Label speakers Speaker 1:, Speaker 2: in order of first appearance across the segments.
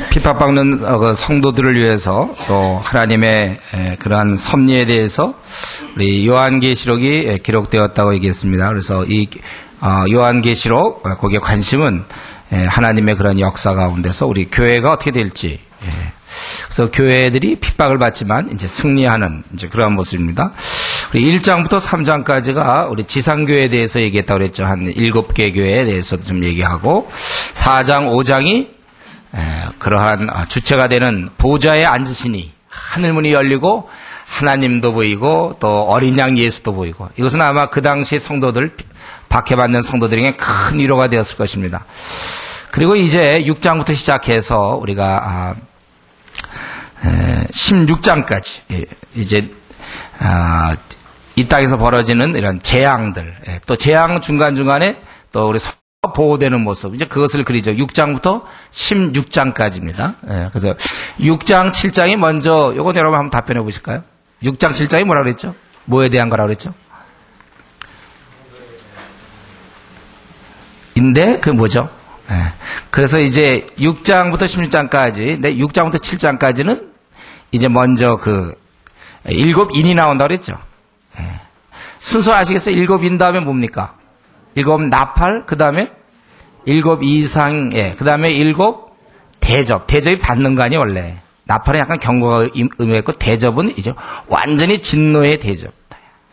Speaker 1: 핍박받는 그 성도들을 위해서 또 하나님의 그러한 섭리에 대해서 우리 요한계시록이 기록되었다고 얘기했습니다. 그래서 이 요한계시록 거기에 관심은 하나님의 그런 역사 가운데서 우리 교회가 어떻게 될지, 그래서 교회들이 핍박을 받지만 이제 승리하는 이제 그러한 모습입니다. 우리 1장부터 3장까지가 우리 지상교회에 대해서 얘기했다고 그랬죠. 한 7개 교회에 대해서 좀 얘기하고 4장, 5장이 그러한 주체가 되는 보좌에 앉으시니 하늘문이 열리고 하나님도 보이고 또 어린 양 예수도 보이고, 이것은 아마 그 당시 성도들, 박해받는 성도들에게 큰 위로가 되었을 것입니다. 그리고 이제 6장부터 시작해서 우리가 16장까지 이제 이 땅에서 벌어지는 이런 재앙들, 또 재앙 중간중간에 또 우리 보호되는 모습, 이제 그것을 그리죠. 6장부터 16장까지입니다. 그래서 6장, 7장이 먼저, 요건 여러분 한번 답변해 보실까요? 6장, 7장이 뭐라고 그랬죠? 뭐에 대한 거라고 그랬죠? 인데, 그 뭐죠? 그래서 이제 6장부터 16장까지, 6장부터 7장까지는 이제 먼저 그 7인이 나온다고 그랬죠? 순서 아시겠어요? 7인 다음에 뭡니까? 7 나팔, 그 다음에 7 이상, 그 다음에 7 대접. 대접이 받는 거 아니에요, 원래. 나팔은 약간 경고가 의미했고, 대접은 이제 완전히 진노의 대접.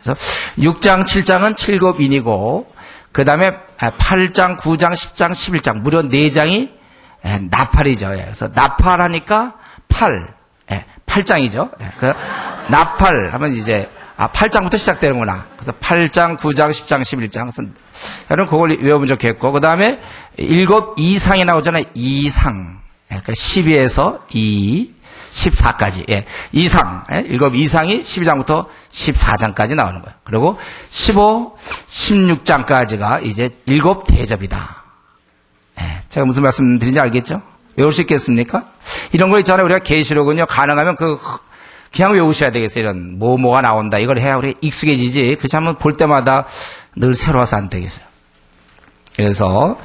Speaker 1: 그래서 6장, 7장은 7인이고, 그 다음에 8장, 9장, 10장, 11장, 무려 4장이 나팔이죠. 그래서 나팔하니까 8장이죠. 그 나팔 하면 이제 8장부터 시작되는구나. 그래서 8장, 9장, 10장, 11장. 그래서 여러분 그걸 외우면 좋겠고, 그 다음에 7 이상이 나오잖아요. 이상. 그러니까 12에서 14까지. 이상. 7 이상이 12장부터 14장까지 나오는 거예요. 그리고 15, 16장까지가 이제 7 대접이다. 제가 무슨 말씀 드린지 알겠죠? 외울 수 있겠습니까? 이런 거 있잖아요. 우리가 계시록은요, 가능하면 그냥 외우셔야 되겠어요. 이런 뭐가 나온다. 이걸 해야 우리 익숙해지지. 그렇지 않으면 볼 때마다 늘 새로워서 안 되겠어요. 그래서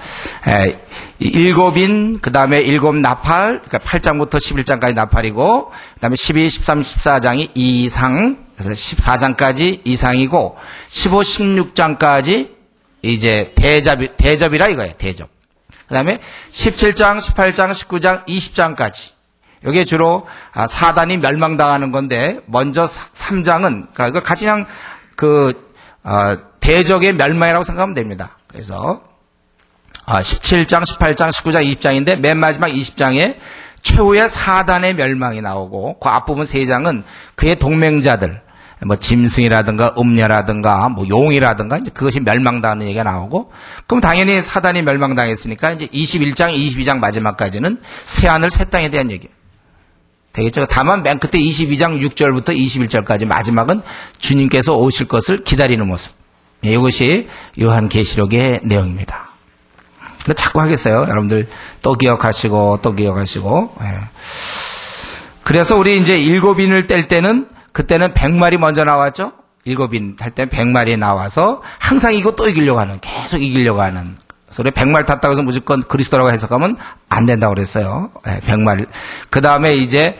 Speaker 1: 7인, 그 다음에 7 나팔, 그러니까 8장부터 11장까지 나팔이고, 그 다음에 12, 13, 14장이 이상, 그래서 14장까지 이상이고, 15, 16장까지 이제 대접이라 이거예요. 대접. 그 다음에 17장, 18장, 19장, 20장까지. 여기에 주로 사단이 멸망당하는 건데, 먼저 3장은, 그러니까 이걸 같이 그냥 대적의 멸망이라고 생각하면 됩니다. 그래서 17장, 18장, 19장, 20장인데 맨 마지막 20장에 최후의 사단의 멸망이 나오고, 그 앞부분 3장은 그의 동맹자들, 뭐 짐승이라든가 음녀라든가 뭐 용이라든가 이제 그것이 멸망당하는 얘기가 나오고, 그럼 당연히 사단이 멸망당했으니까 이제 21장, 22장 마지막까지는 새하늘 새 땅에 대한 얘기예요. 되겠죠? 다만 맨 끝에 22장 6절부터 21절까지 마지막은 주님께서 오실 것을 기다리는 모습. 이것이 요한계시록의 내용입니다. 이거 자꾸 하겠어요. 여러분들 또 기억하시고 또 기억하시고. 그래서 우리 이제 7인을 뗄 때는, 그때는 100마리 먼저 나왔죠? 7인 할 때는 100마리 나와서 항상 이거 또 이기려고 하는, 계속 이기려고 하는. 그래서 우리 100마리 탔다고 해서 무조건 그리스도라고 해석하면 안 된다고 그랬어요. 100마리. 그 다음에 이제,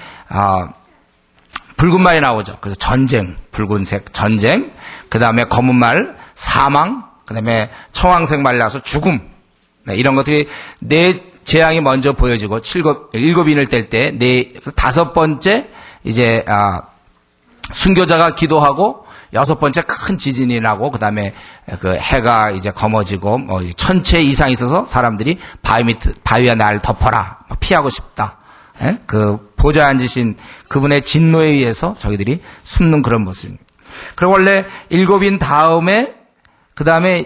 Speaker 1: 붉은 말이 나오죠. 그래서 전쟁, 붉은색 전쟁. 그 다음에 검은 말, 사망. 그 다음에 청황색 말 나와서 죽음. 이런 것들이 4 재앙이 먼저 보여지고, 7인을 뗄 때, 5번째, 이제, 순교자가 기도하고, 6번째 큰 지진이 나고, 그 다음에 그 해가 이제 검어지고, 뭐, 1000채 이상 있어서 사람들이 바위와 나를 덮어라. 피하고 싶다. 그 보좌에 앉으신 그분의 진노에 의해서 저희들이 숨는 그런 모습입니다. 그리고 원래 7인 다음에, 그 다음에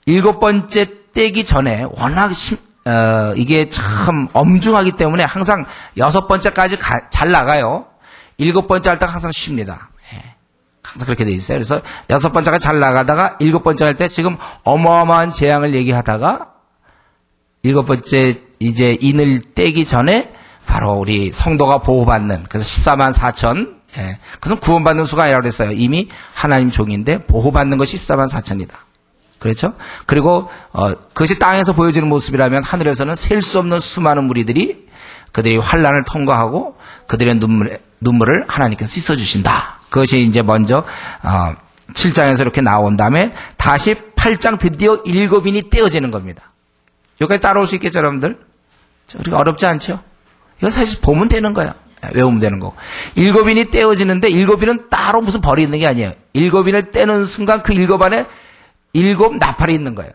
Speaker 1: 7번째 떼기 전에 워낙 이게 참 엄중하기 때문에 항상 6번째까지 잘 나가요. 7번째 할 때 항상 쉽니다. 항상 그렇게 돼 있어요. 그래서 6번째가 잘 나가다가 7번째 할 때 지금 어마어마한 재앙을 얘기하다가 7번째 이제 인을 떼기 전에 바로 우리 성도가 보호받는, 그래서 14만 4천, 그것은 구원받는 수가 아니라고 그랬어요. 이미 하나님 종인데 보호받는 것이 14만 4천이다. 그렇죠? 그리고 그것이 땅에서 보여지는 모습이라면 하늘에서는 셀 수 없는 수많은 무리들이 그들이 환난을 통과하고 그들의 눈물을 하나님께서 씻어주신다. 그것이 이제 먼저 7장에서 이렇게 나온 다음에 다시 8장 드디어 7인이 떼어지는 겁니다. 여기까지 따라올 수 있겠죠, 여러분들? 우리가 어렵지 않죠? 이거 사실 보면 되는 거예요. 외우면 되는 거고. 7인이 떼어지는데 7인은 따로 무슨 벌이 있는 게 아니에요. 7인을 떼는 순간 그 7 안에 7 나팔이 있는 거예요.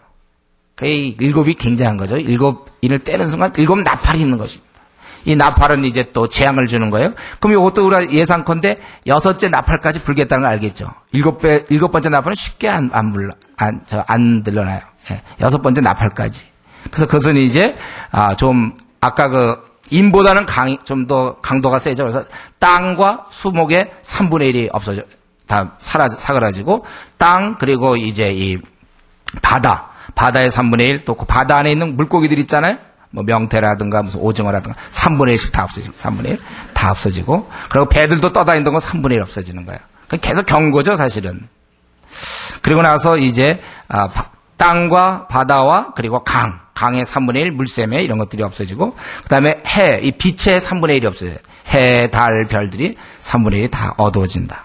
Speaker 1: 그 7이 굉장한 거죠. 7인을 떼는 순간 7 나팔이 있는 것입니다. 이 나팔은 이제 또 재앙을 주는 거예요. 그럼 이것도 우리가 예상컨대 6째 나팔까지 불겠다는 걸 알겠죠. 7번째 나팔은 쉽게 안 들려나요. 6번째 나팔까지. 그래서 그것은 이제, 좀, 아까 인보다는 좀 더 강도가 세죠. 그래서 땅과 수목의 3분의 1이 없어져, 다 사그라지고, 땅, 그리고 이제 이 바다의 3분의 1, 또 그 바다 안에 있는 물고기들 있잖아요. 뭐 명태라든가 무슨 오징어라든가 3분의 1씩 다 없어지고, 3분의 1 다 없어지고, 그리고 배들도 떠다니던 건 3분의 1 없어지는 거예요. 계속 경고죠, 사실은. 그리고 나서 이제, 땅과 바다와 그리고 강의 3분의 1 물샘에 이런 것들이 없어지고, 그 다음에 이 빛의 3분의 1이 없어져요. 해, 달, 별들이 3분의 1이 다 어두워진다.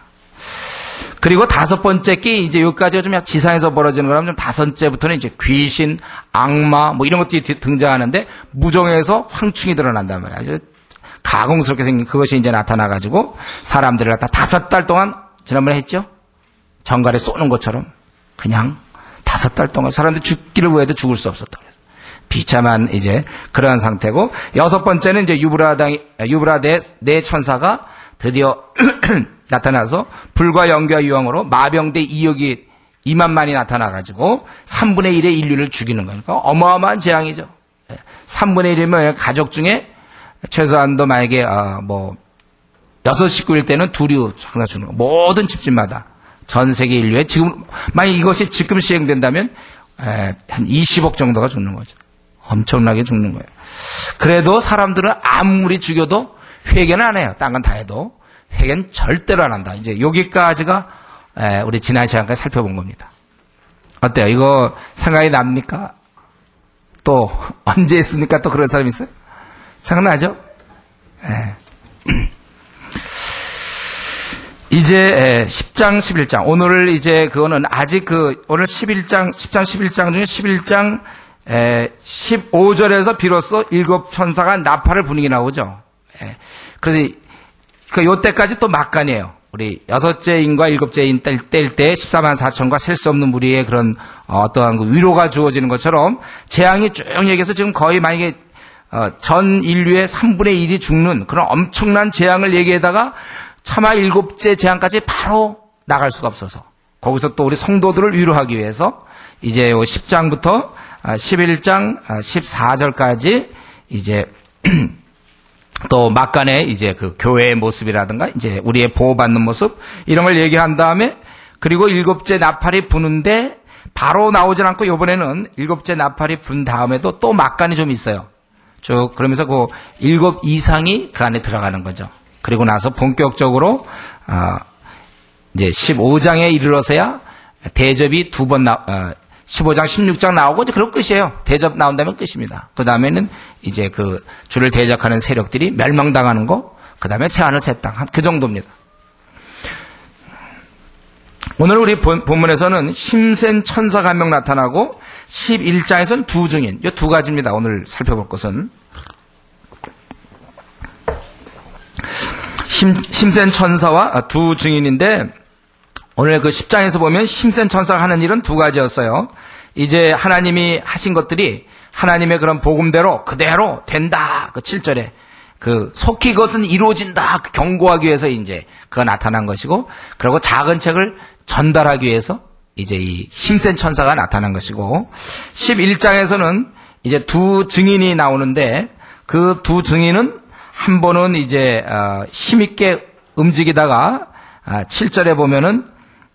Speaker 1: 그리고 5번째 게 이제 여기까지가 좀 지상에서 벌어지는 거라면 좀 5번째부터는 이제 귀신, 악마 뭐 이런 것들이 등장하는데 무정에서 황충이 드러난단 말이에요. 아주 가공스럽게 생긴 그것이 이제 나타나가지고 사람들을 갖다 5달 동안 지난번에 했죠? 정갈에 쏘는 것처럼 그냥 5달 동안 사람들이 죽기를 구해도 죽을 수 없었다. 비참한 이제 그러한 상태고 6번째는 이제 유브라데 네 천사가 드디어 나타나서 불과 연기와 유황으로 마병대 2억이 2만만이 나타나가지고 3분의 1의 인류를 죽이는 거니까 어마어마한 재앙이죠. 3분의 1이면 가족 중에 최소한도 만약에 6식구일 때는 2류 항상 죽는 거. 모든 집집마다 전 세계 인류에 지금 만약 이것이 지금 시행된다면 한 20억 정도가 죽는 거죠. 엄청나게 죽는 거예요. 그래도 사람들은 아무리 죽여도 회개는 안 해요. 딴 건 다 해도 회개는 절대로 안 한다. 이제 여기까지가 우리 지난 시간까지 살펴본 겁니다. 어때요? 이거 생각이 납니까? 또 언제 했습니까? 또 그런 사람 있어요? 생각나죠? 이제 10장, 11장. 오늘 이제 그거는 아직 오늘 10장, 11장 중에 11장 15절에서 비로소 7 천사가 나팔을 부는 게 나오죠. 그래서 요때까지 또 막간이에요. 우리 6째 인과 7째 인 뗄 때 14만 4천과 셀 수 없는 무리의 그런 어떠한 그 위로가 주어지는 것처럼 재앙이 쭉 얘기해서 지금 거의 만약에 전 인류의 3분의 1이 죽는 그런 엄청난 재앙을 얘기하다가 차마 7째 재앙까지 바로 나갈 수가 없어서 거기서 또 우리 성도들을 위로하기 위해서 이제 10장부터 11장 14절까지 이제 또 막간에 이제 그 교회의 모습이라든가 이제 우리의 보호받는 모습 이런 걸 얘기한 다음에 그리고 7째 나팔이 부는데 바로 나오질 않고 이번에는 7째 나팔이 분 다음에도 또 막간이 좀 있어요. 쭉 그러면서 그 7 이상이 그 안에 들어가는 거죠. 그리고 나서 본격적으로 이제 15장에 이르러서야 대접이 2번 15장, 16장 나오고 이제 그런 끝이에요. 대접 나온다면 끝입니다. 그 다음에는 이제 그 주를 대적하는 세력들이 멸망당하는 거, 그 다음에 새하늘 새 땅, 그 정도입니다. 오늘 우리 본문에서는 힘센 천사가 한 명 나타나고 11장에서는 2 증인, 이 2가지입니다. 오늘 살펴볼 것은. 힘센 천사와 2 증인인데 오늘 그 10장에서 보면 힘센 천사가 하는 일은 2가지였어요. 이제 하나님이 하신 것들이 하나님의 그런 복음대로 그대로 된다. 그 7절에 그 속히 그것은 이루어진다. 경고하기 위해서 이제 그가 나타난 것이고 그리고 작은 책을 전달하기 위해서 이제 이 힘센 천사가 나타난 것이고 11장에서는 이제 2 증인이 나오는데 그 2 증인은 한 번은 이제 힘있게 움직이다가 7절에 보면은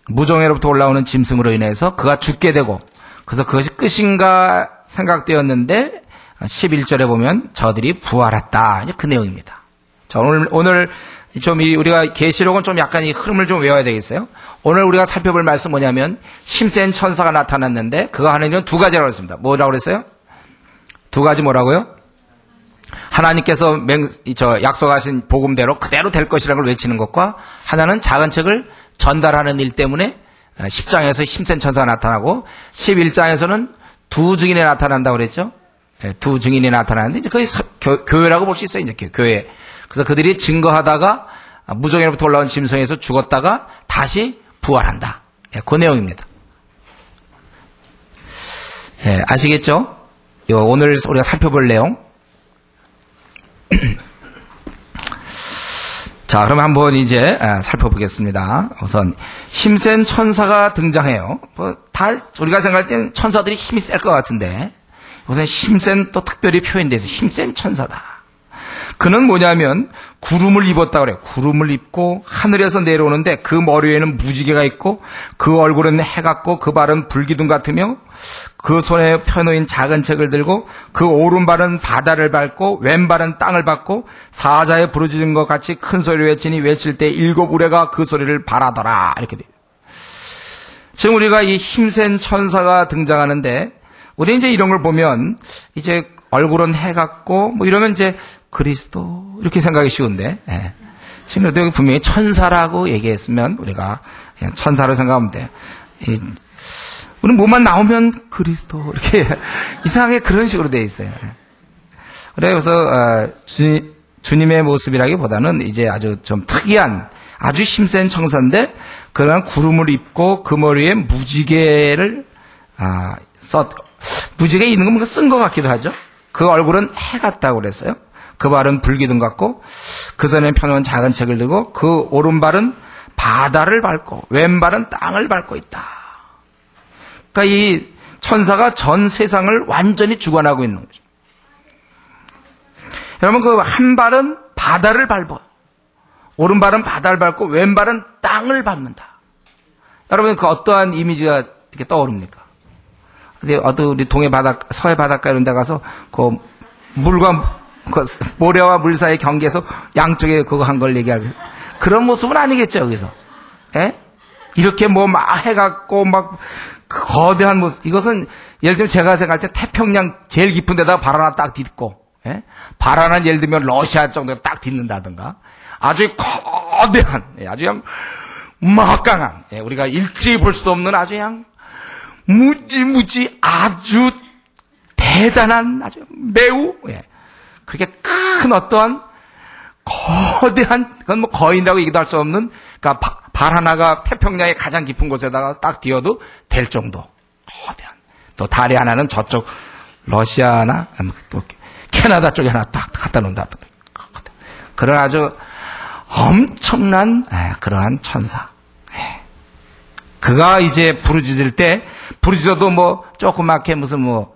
Speaker 1: 무정회로부터 올라오는 짐승으로 인해서 그가 죽게 되고 그래서 그것이 끝인가 생각되었는데 11절에 보면 저들이 부활했다. 이제 그 내용입니다. 자, 오늘 좀 우리가 계시록은 좀 약간 이 흐름을 좀 외워야 되겠어요. 오늘 우리가 살펴볼 말씀 뭐냐면 힘센 천사가 나타났는데 그가 하는 일은 두 가지라고 했습니다. 뭐라고 그랬어요? 두 가지 뭐라고요? 하나님께서 약속하신 복음대로 그대로 될 것이라는 걸 외치는 것과 하나는 작은 책을 전달하는 일 때문에 10장에서 힘센 천사가 나타나고 11장에서는 두 증인이 나타난다고 그랬죠? 두 증인이 나타나는데 이제 거의 교회라고 볼 수 있어요. 이제 교회. 그래서 그들이 증거하다가 무정에로부터 올라온 짐승에서 죽었다가 다시 부활한다. 그 내용입니다. 아시겠죠? 오늘 우리가 살펴볼 내용. 자, 그럼 한번 이제 살펴보겠습니다. 우선 힘센 천사가 등장해요. 다 우리가 생각할 때는 천사들이 힘이 셀 것 같은데 우선 힘센 또 특별히 표현돼서 힘센 천사다. 그는 뭐냐면 구름을 입었다 그래요. 구름을 입고 하늘에서 내려오는데 그 머리에는 무지개가 있고 그 얼굴은 해 같고 그 발은 불기둥 같으며 그 손에 펴놓인 작은 책을 들고 그 오른발은 바다를 밟고 왼발은 땅을 밟고 사자의 부르짖은 것 같이 큰 소리로 외치니 외칠 때 일곱 우레가 그 소리를 발하더라. 이렇게 돼요. 지금 우리가 이 힘센 천사가 등장하는데 우리 이제 이런 걸 보면 이제 얼굴은 해 같고 뭐 이러면 이제 그리스도 이렇게 생각이 쉬운데 지금 여기 분명히 천사라고 얘기했으면 우리가 그냥 천사로 생각하면 돼. 우리는 뭐만 나오면 그리스도 이렇게 이상하게 그런 식으로 돼 있어요. 그래서 주님의 모습이라기보다는 이제 아주 좀 특이한 아주 힘센 천사인데 그런 구름을 입고 그 머리에 무지개를 무지개 있는 거 뭔가 쓴 것 같기도 하죠. 그 얼굴은 해 같다고 그랬어요. 그 발은 불기둥 같고 그 손에 펴놓은 작은 책을 들고 그 오른발은 바다를 밟고 왼발은 땅을 밟고 있다. 그러니까 이 천사가 전 세상을 완전히 주관하고 있는 거죠. 여러분 그 한 발은 바다를 밟아요. 오른발은 바다를 밟고 왼발은 땅을 밟는다. 여러분 그 어떠한 이미지가 이렇게 떠오릅니까? 어디 우리 동해 바닷가, 서해 바닷가 이런 데 가서 그 물과 그 모래와 물 사이 경계에서 양쪽에 그거 한 걸 얘기하고 그런 모습은 아니겠죠, 여기서. 예? 이렇게 뭐 막 해갖고 막 거대한 모습. 이것은 예를 들면 제가 생각할 때 태평양 제일 깊은 데다가 발 하나 딱 딛고, 예? 발 하나 예를 들면 러시아 정도에 딱 딛는다든가 아주 거대한, 아주 그냥 막강한, 우리가 일찍 볼 수 없는 아주 그냥 무지 아주 대단한 아주 매우 그렇게 큰 어떠한 거대한 그건 뭐 거인이라고 얘기도 할 수 없는 그러니까 발 하나가 태평양의 가장 깊은 곳에다가 딱 띄어도 될 정도 거대한 또 다리 하나는 저쪽 러시아나 캐나다 쪽에 하나 딱 갖다 놓는다 그런 아주 엄청난 그러한 천사. 그가 이제 부르짖을 때 부르짖어도 뭐 조그맣게 무슨 뭐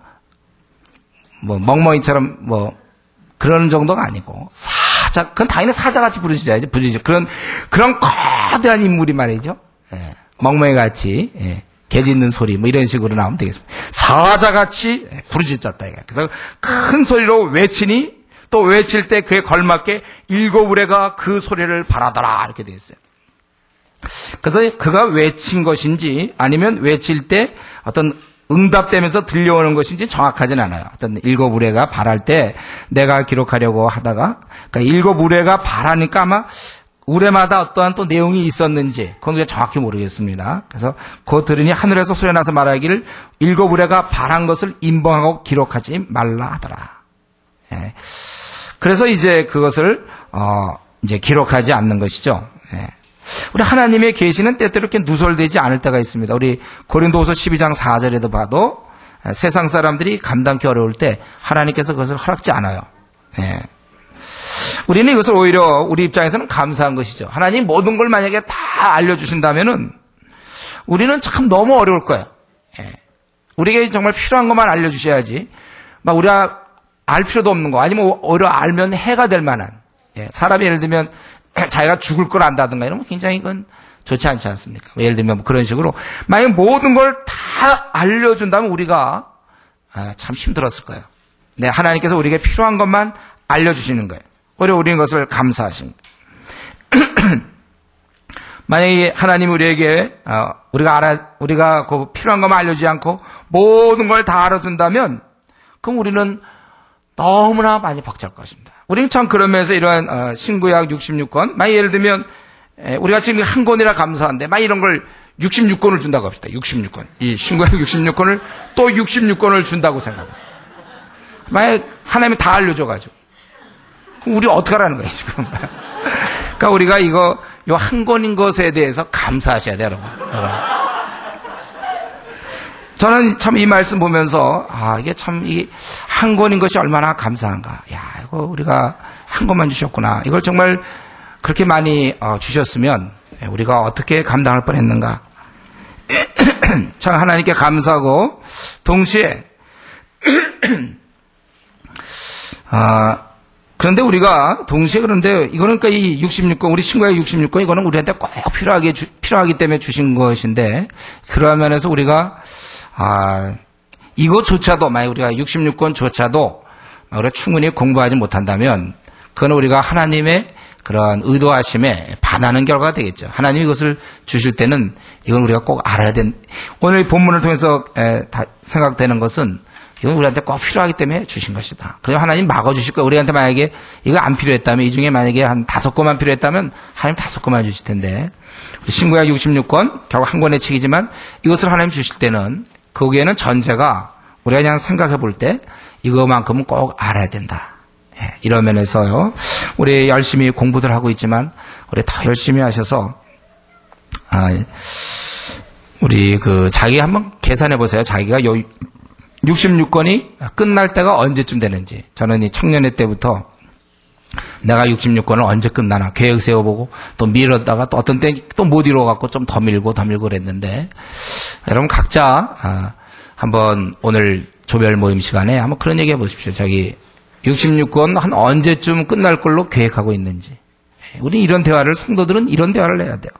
Speaker 1: 멍멍이처럼 뭐 그런 정도가 아니고 그건 당연히 사자같이 부르짖어야지 그런 거대한 인물이 말이죠. 멍멍이 같이 개 짖는 소리 뭐 이런 식으로 나오면 되겠습니다. 사자같이 부르짖었다 이거. 그래서 큰 소리로 외치니 또 외칠 때 그에 걸맞게 일곱 우레가 그 소리를 발하더라 이렇게 되어 있어요. 그래서 그가 외친 것인지 아니면 외칠 때 어떤 응답되면서 들려오는 것인지 정확하진 않아요. 어떤 일곱 우레가 발할 때 내가 기록하려고 하다가 그러니까 일곱 우레가 발하니까 아마 우레마다 어떠한 또 내용이 있었는지 그건 정확히 모르겠습니다. 그래서 그거 들으니 하늘에서 소리 나서 말하기를 일곱 우레가 발한 것을 인봉하고 기록하지 말라 하더라. 그래서 이제 그것을 이제 기록하지 않는 것이죠. 우리 하나님의 계시는 때때로 이렇게 누설되지 않을 때가 있습니다. 우리 고린도후서 12장 4절에도 봐도 세상 사람들이 감당하기 어려울 때 하나님께서 그것을 허락지 않아요. 우리는 이것을 오히려 우리 입장에서는 감사한 것이죠. 하나님 모든 걸 만약에 다 알려주신다면은 우리는 참 너무 어려울 거예요. 우리에게 정말 필요한 것만 알려주셔야지. 막 우리가 알 필요도 없는 거 아니면 오히려 알면 해가 될 만한 사람이 예를 들면 자기가 죽을 걸 안다든가 이러면 굉장히 그건 좋지 않지 않습니까? 예를 들면 뭐 그런 식으로 만약 모든 걸 다 알려준다면 우리가 참 힘들었을 거예요. 네, 하나님께서 우리에게 필요한 것만 알려주시는 거예요. 오히려 우리는 그것을 감사하신 거예요. 만약에 하나님이 우리에게 우리가 그 필요한 것만 알려주지 않고 모든 걸 다 알아준다면 그럼 우리는 너무나 많이 벅찰 것입니다. 우리는 참 그러면서 이러한 신구약 66권, 만약 예를 들면 우리가 지금 한 권이라 감사한데 막 이런 걸 66권을 준다고 합시다. 66권. 이 신구약 66권을 또 66권을 준다고 생각합니다. 만약 하나님이 다 알려줘가지고 그럼 우리 어떡하라는 거예요 지금. 그러니까 우리가 요 한 권인 것에 대해서 감사하셔야 돼요, 여러분. 저는 참 이 말씀 보면서 이게 참 이 한 권인 것이 얼마나 감사한가. 야, 이거 우리가 한 권만 주셨구나. 이걸 정말 그렇게 많이 주셨으면 우리가 어떻게 감당할 뻔했는가. 참 하나님께 감사하고 동시에 그런데 우리가 동시에 그런데 이거는 그러니까 이 66권 우리 친구의 66권 이거는 우리한테 꼭 필요하기 때문에 주신 것인데 그러한 면에서 우리가 이것조차도 만약 우리가 66권조차도 우리가 충분히 공부하지 못한다면 그건 우리가 하나님의 그런 의도하심에 반하는 결과가 되겠죠. 하나님이 이것을 주실 때는 이건 우리가 꼭 알아야 오늘 본문을 통해서 생각되는 것은 이건 우리한테 꼭 필요하기 때문에 주신 것이다. 그러면 하나님 막아주실 거예요. 우리한테 만약에 이거 안 필요했다면 이 중에 만약에 한 5권만 필요했다면 하나님 5권만 주실 텐데 신구약 66권 결국 한 권의 책이지만 이것을 하나님 주실 때는 거기에는 전제가 우리가 그냥 생각해 볼 때 이거만큼은 꼭 알아야 된다. 이런 면에서요. 우리 열심히 공부들 하고 있지만 우리 더 열심히 하셔서 우리 자기 한번 계산해 보세요. 자기가 66권이 끝날 때가 언제쯤 되는지. 저는 이 청년회 때부터 내가 66권을 언제 끝나나 계획 세워보고 또 미뤘다가 또 어떤 때 또 못 이뤄갖고 좀 더 밀고 그랬는데 여러분 각자 한번 오늘 조별 모임 시간에 한번 그런 얘기 해보십시오. 자기 66권 한 언제쯤 끝날 걸로 계획하고 있는지. 우리 이런 대화를 성도들은 이런 대화를 해야 돼요.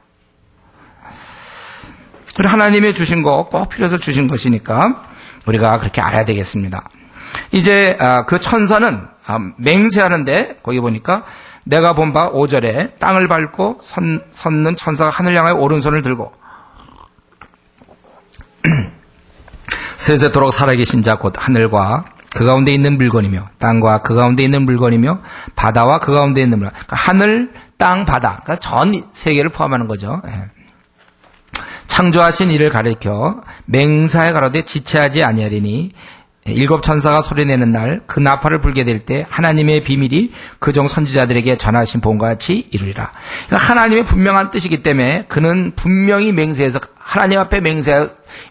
Speaker 1: 그리고 하나님이 주신 거 꼭 필요해서 주신 것이니까 우리가 그렇게 알아야 되겠습니다. 이제 그 천사는 맹세하는데 거기 보니까 내가 본 바 5절에 땅을 밟고 섰는 천사가 하늘 향하여 오른손을 들고 세세토록 살아계신 자 곧 하늘과 그 가운데 있는 물건이며 땅과 그 가운데 있는 물건이며 바다와 그 가운데 있는 물건. 그러니까 하늘, 땅, 바다. 그러니까 전 세계를 포함하는 거죠. 창조하신 이를 가리켜 맹사에 가로되 지체하지 아니하리니 7 천사가 소리내는 날 그 나팔을 불게 될 때 하나님의 비밀이 그종 선지자들에게 전하신 본과 같이 이루리라. 그러니까 하나님의 분명한 뜻이기 때문에 그는 분명히 맹세해서 하나님 앞에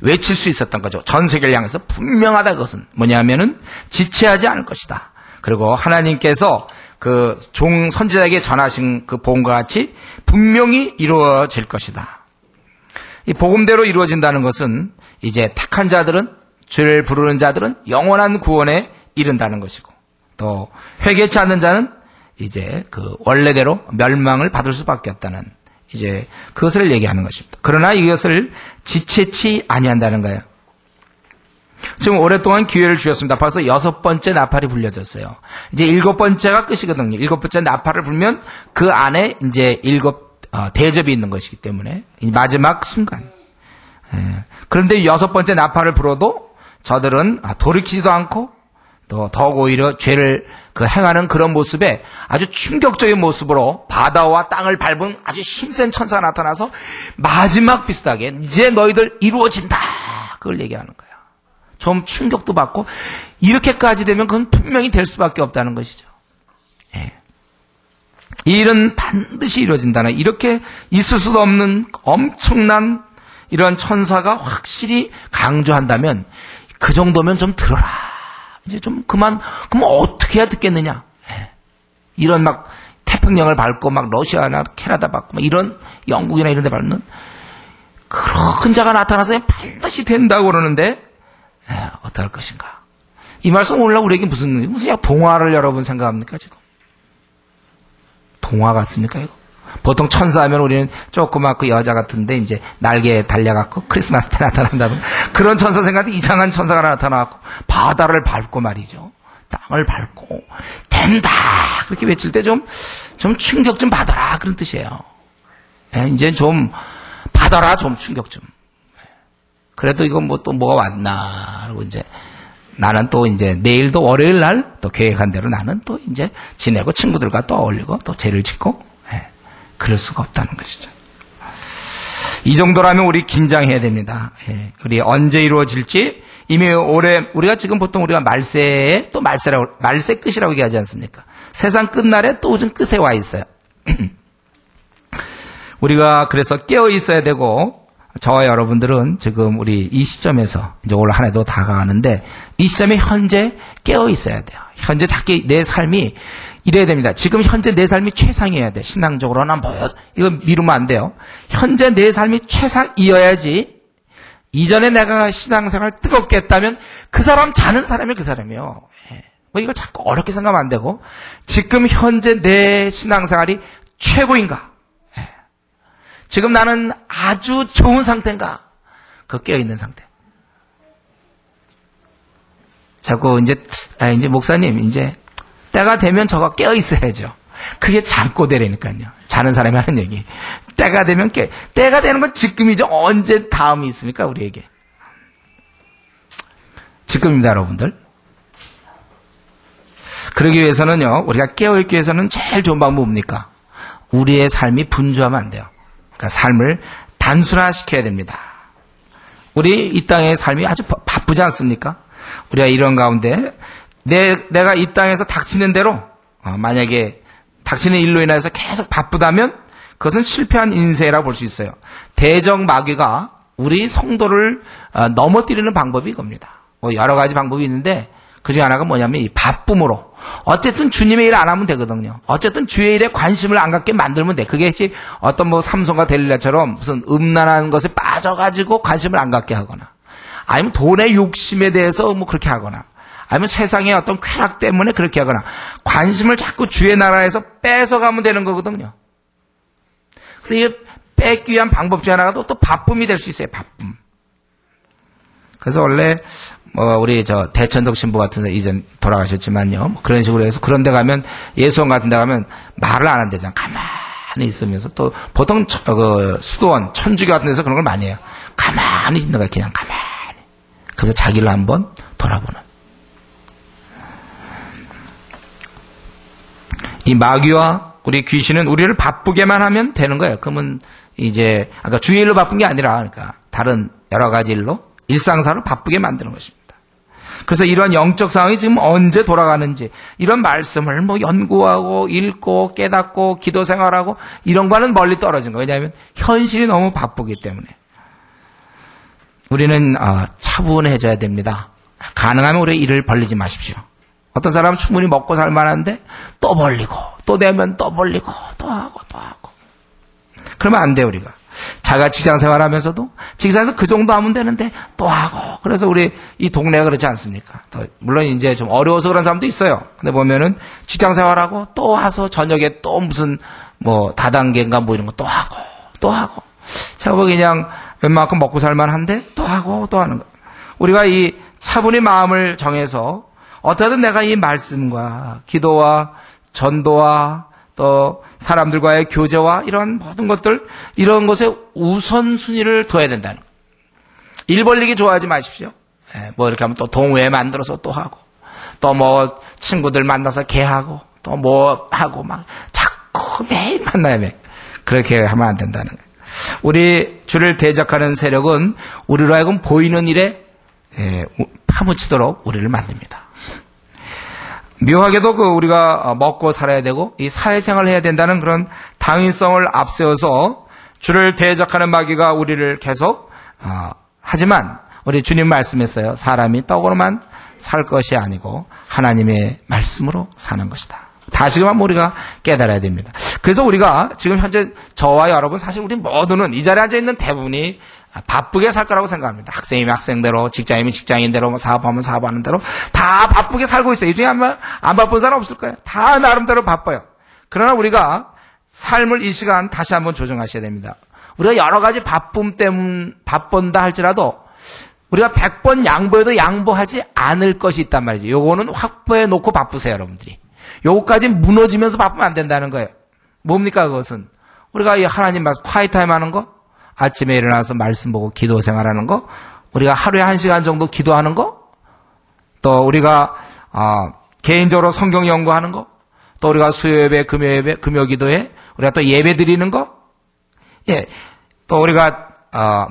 Speaker 1: 외칠 수 있었던 거죠. 전 세계를 향해서 분명하다. 그것은 뭐냐면은 지체하지 않을 것이다. 그리고 하나님께서 그 종 선지자에게 전하신 그 본과 같이 분명히 이루어질 것이다. 이 복음대로 이루어진다는 것은 이제 택한 자들은 주를 부르는 자들은 영원한 구원에 이른다는 것이고 또 회개치 않는 자는 이제 그 원래대로 멸망을 받을 수밖에 없다는 이제 그것을 얘기하는 것입니다. 그러나 이것을 지체치 아니한다는 거예요. 지금 오랫동안 기회를 주셨습니다. 벌써 6번째 나팔이 불려졌어요. 이제 7번째가 끝이거든요. 7번째 나팔을 불면 그 안에 이제 7 대접이 있는 것이기 때문에 마지막 순간. 그런데 6번째 나팔을 불어도 저들은 돌이키지도 않고 또 더욱 오히려 죄를 행하는 그런 모습에 아주 충격적인 모습으로 바다와 땅을 밟은 아주 힘센 천사가 나타나서 마지막 비슷하게 이제 너희들 이루어진다. 그걸 얘기하는 거예요. 좀 충격도 받고 이렇게까지 되면 그건 분명히 될 수밖에 없다는 것이죠. 이 일은 반드시 이루어진다는 이렇게 있을 수도 없는 엄청난 이런 천사가 확실히 강조한다면 그 정도면 좀 들어라. 이제 좀 그럼 어떻게 해야 듣겠느냐. 이런 막 태평양을 밟고 막 러시아나 캐나다 밟고 막 이런 영국이나 이런 데 밟는 그런 자가 나타나서 반드시 된다고 그러는데 어떨 것인가. 이 말씀 오늘날 우리에게 무슨 동화를 여러분 생각합니까 지금? 동화 같습니까 이거? 보통 천사하면 우리는 조그맣고 여자 같은데 이제 날개에 달려갖고 크리스마스 때 나타난다는 그런 천사 생각하는데 이상한 천사가 나타나갖고 바다를 밟고 말이죠. 땅을 밟고 된다 그렇게 외칠 때 좀 충격 좀 받아라 그런 뜻이에요. 이제 좀 받아라, 좀 충격 좀. 그래도 이거 뭐 또 뭐가 왔나. 그리고 이제 나는 또 이제 내일도 월요일 날 또 계획한 대로 나는 또 이제 지내고 친구들과 또 어울리고 또 죄를 짓고, 그럴 수가 없다는 것이죠. 이 정도라면 우리 긴장해야 됩니다. 우리 언제 이루어질지 이미 올해, 우리가 지금 보통 우리가 말세에 또 말세 끝이라고 얘기하지 않습니까? 세상 끝날에 또 요즘 끝에 와 있어요. 우리가 그래서 깨어 있어야 되고, 저와 여러분들은 지금 우리 이 시점에서 이제 올 한 해도 다가가는데 이 시점에 현재 깨어 있어야 돼요. 현재 자기 내 삶이 이래야 됩니다. 지금 현재 내 삶이 최상이어야 돼. 신앙적으로나 뭐 이거 미루면 안 돼요. 현재 내 삶이 최상이어야지 이전에 내가 신앙생활 뜨겁게 했다면 그 사람 자는 사람이 그 사람이요. 뭐 이걸 자꾸 어렵게 생각하면 안 되고 지금 현재 내 신앙생활이 최고인가? 지금 나는 아주 좋은 상태인가? 그 깨어있는 상태. 자꾸 이제 목사님, 이제 때가 되면 저가 깨어있어야죠. 그게 잠꼬대라니까요. 자는 사람이 하는 얘기. 때가 되면 때가 되는 건 지금이죠. 언제 다음이 있습니까? 우리에게. 지금입니다, 여러분들. 그러기 위해서는요, 우리가 깨어있기 위해서는 제일 좋은 방법은 뭡니까? 우리의 삶이 분주하면 안 돼요. 그러니까 삶을 단순화시켜야 됩니다. 우리 이 땅의 삶이 아주 바쁘지 않습니까? 우리가 이런 가운데 내가 이 땅에서 닥치는 대로 만약에 닥치는 일로 인해서 계속 바쁘다면 그것은 실패한 인생이라고 볼 수 있어요. 대적 마귀가 우리 성도를 넘어뜨리는 방법이 이겁니다. 뭐 여러 가지 방법이 있는데 그중에 하나가 뭐냐면 이 바쁨으로 어쨌든 주님의 일 안 하면 되거든요. 어쨌든 주의 일에 관심을 안 갖게 만들면 돼. 그게 어떤 뭐 삼손과 델릴라처럼 무슨 음란한 것에 빠져가지고 관심을 안 갖게 하거나 아니면 돈의 욕심에 대해서 뭐 그렇게 하거나 아니면 세상의 어떤 쾌락 때문에 그렇게 하거나 관심을 자꾸 주의 나라에서 뺏어가면 되는 거거든요. 그래서 이 뺏기 위한 방법 중에 하나가 또 바쁨이 될 수 있어요. 바쁨. 그래서 원래 우리 대천덕 신부 같은 데 이전 돌아가셨지만요. 뭐 그런 식으로 해서 그런 데 가면 예수원 같은 데 가면 말을 안 한대잖아. 가만히 있으면서 또 보통 수도원, 천주교 같은 데서 그런 걸 많이 해요. 가만히 있는 거야. 그냥 가만히. 그래서 자기를 한번 돌아보는. 이 마귀와 우리 귀신은 우리를 바쁘게만 하면 되는 거예요. 그러면 이제 아까 주의 일로 바쁜 게 아니라 그러니까 다른 여러 가지 일로 일상사로 바쁘게 만드는 것입니다. 그래서 이런 영적 상황이 지금 언제 돌아가는지 이런 말씀을 뭐 연구하고 읽고 깨닫고 기도 생활하고 이런 거는 멀리 떨어진 거예요. 왜냐하면 현실이 너무 바쁘기 때문에 우리는 차분해져야 됩니다. 가능하면 우리 일을 벌리지 마십시오. 어떤 사람은 충분히 먹고 살 만한데 또 벌리고 또 되면 또 벌리고 또 하고 그러면 안 돼요. 우리가 자기가 직장 생활하면서도 직장에서 그 정도 하면 되는데 또 하고 그래서 우리 이 동네가 그렇지 않습니까? 물론 이제 좀 어려워서 그런 사람도 있어요. 근데 보면은 직장 생활하고 또 와서 저녁에 또 무슨 뭐 다단계인가 뭐 이런 거 또 하고 제가 보기 그냥 웬만큼 먹고 살만한데 또 하고 또 하는 거. 우리가 이 차분히 마음을 정해서 어떻게든 내가 이 말씀과 기도와 전도와 또 사람들과의 교제와 이런 모든 것들 이런 것에 우선순위를 둬야 된다는 거예요. 일 벌리기 좋아하지 마십시오. 뭐 이렇게 하면 또 동호회 만들어서 또 하고 또 뭐 친구들 만나서 개하고 또 뭐 하고 막 자꾸 매일 만나야 돼. 그렇게 하면 안 된다는 거예요. 우리 주를 대적하는 세력은 우리로 하여금 보이는 일에 파묻히도록 우리를 만듭니다. 묘하게도 우리가 먹고 살아야 되고 이 사회생활을 해야 된다는 그런 당위성을 앞세워서 주를 대적하는 마귀가 우리를 계속 하지만 우리 주님 말씀했어요. 사람이 떡으로만 살 것이 아니고 하나님의 말씀으로 사는 것이다. 다시금 우리가 깨달아야 됩니다. 그래서 우리가 지금 현재 저와 여러분 사실 우리 모두는 이 자리에 앉아있는 대부분이 바쁘게 살 거라고 생각합니다. 학생이면 학생대로, 직장이면 직장인대로, 사업하면 사업하는 대로 다 바쁘게 살고 있어요. 이 중에 안 바쁜 사람 없을 거예요. 다 나름대로 바빠요. 그러나 우리가 삶을 이 시간 다시 한번 조정하셔야 됩니다. 우리가 여러 가지 바쁨 때문에 바쁜다 할지라도 우리가 100번 양보해도 양보하지 않을 것이 있단 말이죠. 요거는 확보해 놓고 바쁘세요, 여러분들이. 요거까지 무너지면서 바쁘면 안 된다는 거예요. 뭡니까 그것은? 우리가 이 하나님 말씀, 콰이타임 하는 거, 아침에 일어나서 말씀 보고 기도 생활하는 거, 우리가 하루에 1시간 정도 기도하는 거, 또 우리가 개인적으로 성경 연구하는 거, 또 우리가 수요예배, 금요예배, 금요기도회, 우리가 또 예배 드리는 거, 예, 또 우리가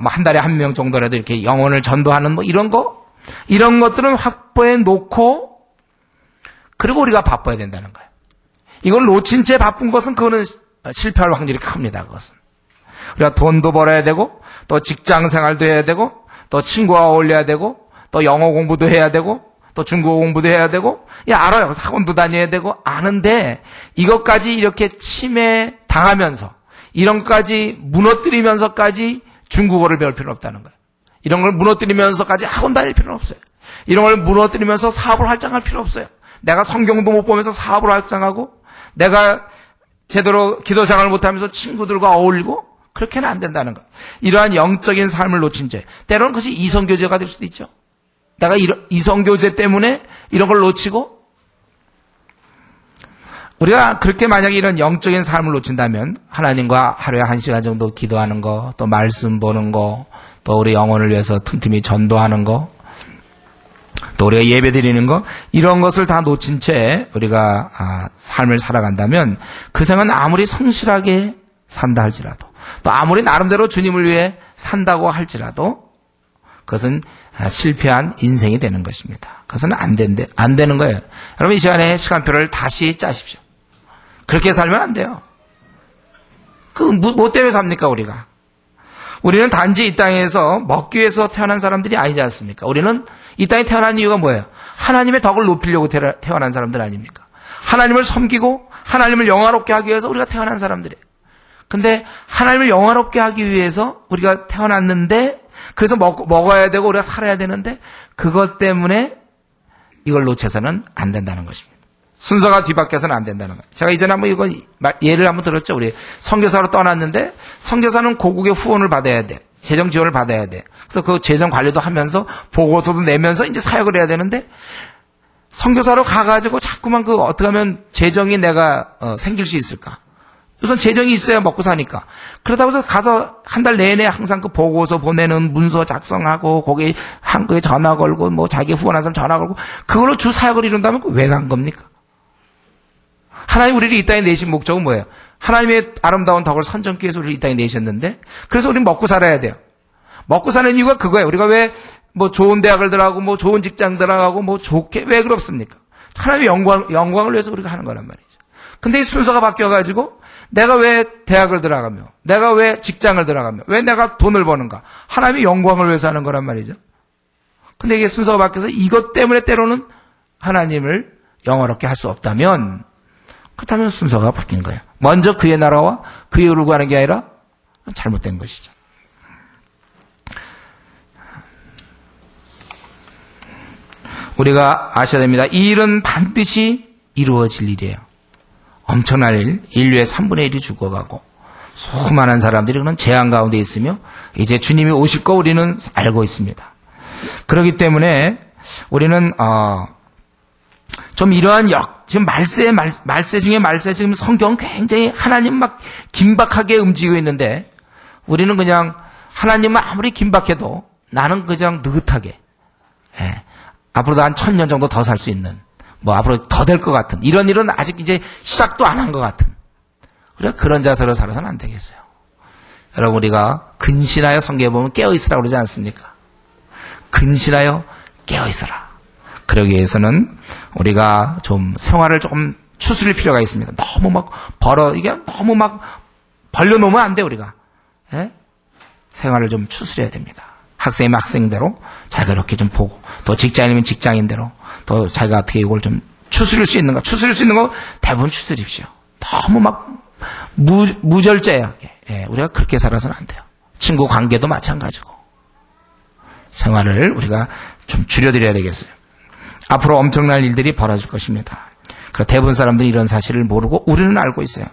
Speaker 1: 뭐 한 달에 1명 정도라도 이렇게 영혼을 전도하는 뭐 이런 거, 이런 것들은 확보해 놓고, 그리고 우리가 바빠야 된다는 거예요. 이걸 놓친 채 바쁜 것은 그거는 실패할 확률이 큽니다. 그것은 우리가 돈도 벌어야 되고, 또 직장 생활도 해야 되고, 또 친구와 어울려야 되고, 또 영어 공부도 해야 되고, 또 중국어 공부도 해야 되고, 알아요. 학원도 다녀야 되고, 아는데 이것까지 이렇게 침해 당하면서, 이런 것까지 무너뜨리면서까지 중국어를 배울 필요는 없다는 거예요. 이런 걸 무너뜨리면서까지 학원 다닐 필요는 없어요. 이런 걸 무너뜨리면서 사업을 활장할 필요 없어요. 내가 성경도 못 보면서 사업을 활장하고, 내가 제대로 기도 생활을 못하면서 친구들과 어울리고, 그렇게는 안 된다는 거예요. 이러한 영적인 삶을 놓친 죄, 때로는 그것이 이성교제가 될 수도 있죠. 내가 이성교제 때문에 이런 걸 놓치고, 우리가 그렇게 만약에 이런 영적인 삶을 놓친다면 하나님과 하루에 1시간 정도 기도하는 거, 또 말씀 보는 거, 또 우리 영혼을 위해서 틈틈이 전도하는 거, 또 우리가 예배 드리는 거, 이런 것을 다 놓친 채 우리가 삶을 살아간다면 그 생은 아무리 성실하게 산다 할지라도, 또 아무리 나름대로 주님을 위해 산다고 할지라도 그것은 실패한 인생이 되는 것입니다. 그것은 안 되는 거예요. 여러분, 이 시간에 시간표를 다시 짜십시오. 그렇게 살면 안 돼요. 뭐 때문에 삽니까, 우리가? 우리는 단지 이 땅에서 먹기 위해서 태어난 사람들이 아니지 않습니까? 우리는 이 땅에 태어난 이유가 뭐예요? 하나님의 덕을 높이려고 태어난 사람들 아닙니까? 하나님을 섬기고 하나님을 영화롭게 하기 위해서 우리가 태어난 사람들이에요. 근데 하나님을 영화롭게 하기 위해서 우리가 태어났는데, 그래서 먹어야 되고 우리가 살아야 되는데, 그것 때문에 이걸 놓쳐서는 안 된다는 것입니다. 순서가 뒤바뀌어서는 안 된다는 거예요. 제가 이전에 한번 이건 예를 한번 들었죠. 우리 선교사로 떠났는데, 선교사는 고국의 후원을 받아야 돼. 재정 지원을 받아야 돼. 그래서 그 재정 관리도 하면서 보고서도 내면서 이제 사역을 해야 되는데, 선교사로 가가지고 자꾸만 어떻게 하면 재정이 내가 생길 수 있을까? 우선 재정이 있어야 먹고 사니까. 그러다고 해서 가서 한 달 내내 항상 그 보고서 보내는 문서 작성하고, 거기 한국에 전화 걸고, 뭐 자기 후원한 사람 전화 걸고, 그걸로 주 사역을 이룬다면 왜 간 겁니까? 하나님 우리를 이 땅에 내신 목적은 뭐예요? 하나님의 아름다운 덕을 선전기 위해서 우리를 이 땅에 내셨는데, 그래서 우리는 먹고 살아야 돼요. 먹고 사는 이유가 그거예요. 우리가 왜 뭐 좋은 대학을 들어가고, 뭐 좋은 직장 들어가고, 뭐 좋게, 왜 그렇습니까? 하나님의 영광을 위해서 우리가 하는 거란 말이죠. 근데 이 순서가 바뀌어가지고, 내가 왜 대학을 들어가며, 내가 왜 직장을 들어가며, 왜 내가 돈을 버는가? 하나님의 영광을 위해서 하는 거란 말이죠. 근데 이게 순서가 바뀌어서 이것 때문에 때로는 하나님을 영화롭게 할 수 없다면, 그렇다면 순서가 바뀐 거예요. 먼저 그의 나라와 그의 의를 구하는 게 아니라 잘못된 것이죠. 우리가 아셔야 됩니다. 이 일은 반드시 이루어질 일이에요. 엄청난 일, 인류의 3분의 1이 죽어가고 수많은 사람들이 그런 재앙 가운데 있으며 이제 주님이 오실 거 우리는 알고 있습니다. 그렇기 때문에 우리는 좀 이러한 지금 말세 중에 말세, 지금 성경은 굉장히 하나님 막 긴박하게 움직이고 있는데, 우리는 그냥 하나님은 아무리 긴박해도 나는 그냥 느긋하게, 앞으로도 한 1000년 정도 더 살 수 있는, 뭐 앞으로 더 될 것 같은, 이런 일은 아직 이제 시작도 안 한 것 같은, 우리가 그런 자세로 살아서는 안 되겠어요. 여러분, 우리가 근신하여 성경에 보면 깨어있으라고 그러지 않습니까? 근신하여 깨어있어라. 그러기 위해서는 우리가 좀 생활을 조금 추스릴 필요가 있습니다. 너무 이게 너무 벌려놓으면 안 돼, 우리가. 생활을 좀 추스려야 됩니다. 학생이면 학생대로 자기가 이렇게 좀 보고, 또 직장인이면 직장인대로, 또 자기가 어떻게 이걸 좀 추스릴 수 있는 거 대부분 추스립시오. 너무 무절제하게. 우리가 그렇게 살아서는 안 돼요. 친구 관계도 마찬가지고. 생활을 우리가 좀 줄여드려야 되겠어요. 앞으로 엄청난 일들이 벌어질 것입니다. 그리고 대부분 사람들이 이런 사실을 모르고 우리는 알고 있어요.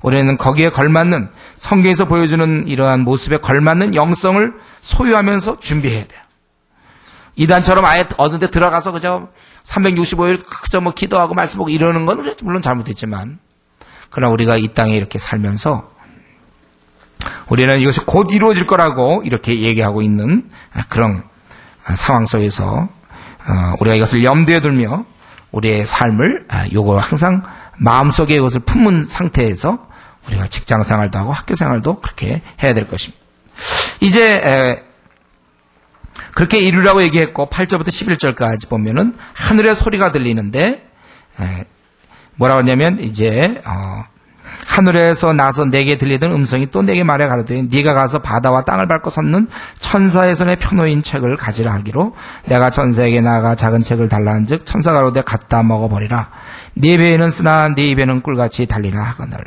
Speaker 1: 우리는 거기에 걸맞는, 성경에서 보여주는 이러한 모습에 걸맞는 영성을 소유하면서 준비해야 돼요. 이단처럼 아예 어느 데 들어가서 그저 365일 그저 기도하고 말씀 보고 이러는 건 물론 잘못했지만, 그러나 우리가 이 땅에 이렇게 살면서 우리는 이것이 곧 이루어질 거라고 이렇게 얘기하고 있는 그런 상황 속에서 우리가 이것을 염두에 두며 우리의 삶을 요거 항상 마음속에 이것을 품은 상태에서 우리가 직장 생활도 하고 학교 생활도 그렇게 해야 될 것입니다. 이제 그렇게 이루라고 얘기했고 8절부터 11절까지 보면은 하늘의 소리가 들리는데 뭐라고 하냐면 이제 하늘에서 나서 내게 들리던 음성이 또 내게 말해 가로되 네가 가서 바다와 땅을 밟고 섰는 천사의 손에 펴놓인 책을 가지라 하기로 내가 천사에게 나아가 작은 책을 달라 한즉 천사가 가로되 갖다 먹어버리라 네 배에는 쓰나 네 입에는 꿀같이 달리라 하거늘.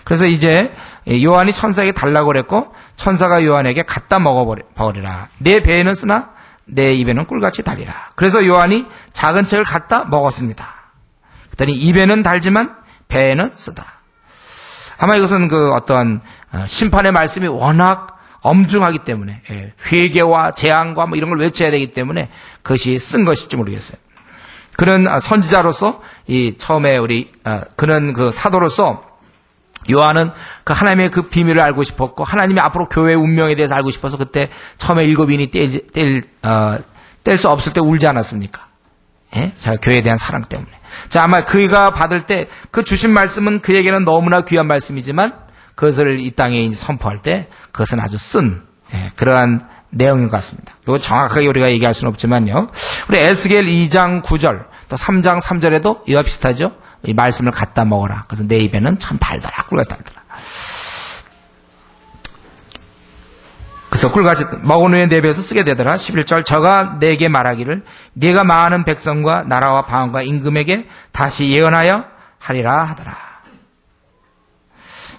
Speaker 1: 그래서 이제 요한이 천사에게 달라고 그랬고 천사가 요한에게 갖다 먹어버리라. 내 배에는 쓰나 내 입에는 꿀같이 달리라. 그래서 요한이 작은 책을 갖다 먹었습니다. 그랬더니 입에는 달지만 배에는 쓰다. 아마 이것은 그 어떤 심판의 말씀이 워낙 엄중하기 때문에 회개와 재앙과 뭐 이런 걸 외쳐야 되기 때문에 그것이 쓴 것일지 모르겠어요. 그런 선지자로서 이 처음에 우리 그런 그 사도로서 요한은 그 하나님의 그 비밀을 알고 싶었고 하나님의 앞으로 교회의 운명에 대해서 알고 싶어서 그때 처음에 7인이 뗄 수 없을 때 울지 않았습니까? 예? 자, 교회에 대한 사랑 때문에. 자, 아마 그가 받을 때 그 주신 말씀은 그에게는 너무나 귀한 말씀이지만 그것을 이 땅에 이제 선포할 때 그것은 아주 쓴 그러한 내용인 것 같습니다. 이거 정확하게 우리가 얘기할 수는 없지만요. 우리 에스겔 2장 9절 또 3장 3절에도 이와 비슷하죠. 이 말씀을 갖다 먹어라. 그래서 내 입에는 참 달더라. 꿀같이 달더라. 그래서 꿀같이 먹은 후에 내 배에서 쓰게 되더라. 11절 저가 내게 말하기를 네가 많은 백성과 나라와 방언과 임금에게 다시 예언하여 하리라 하더라.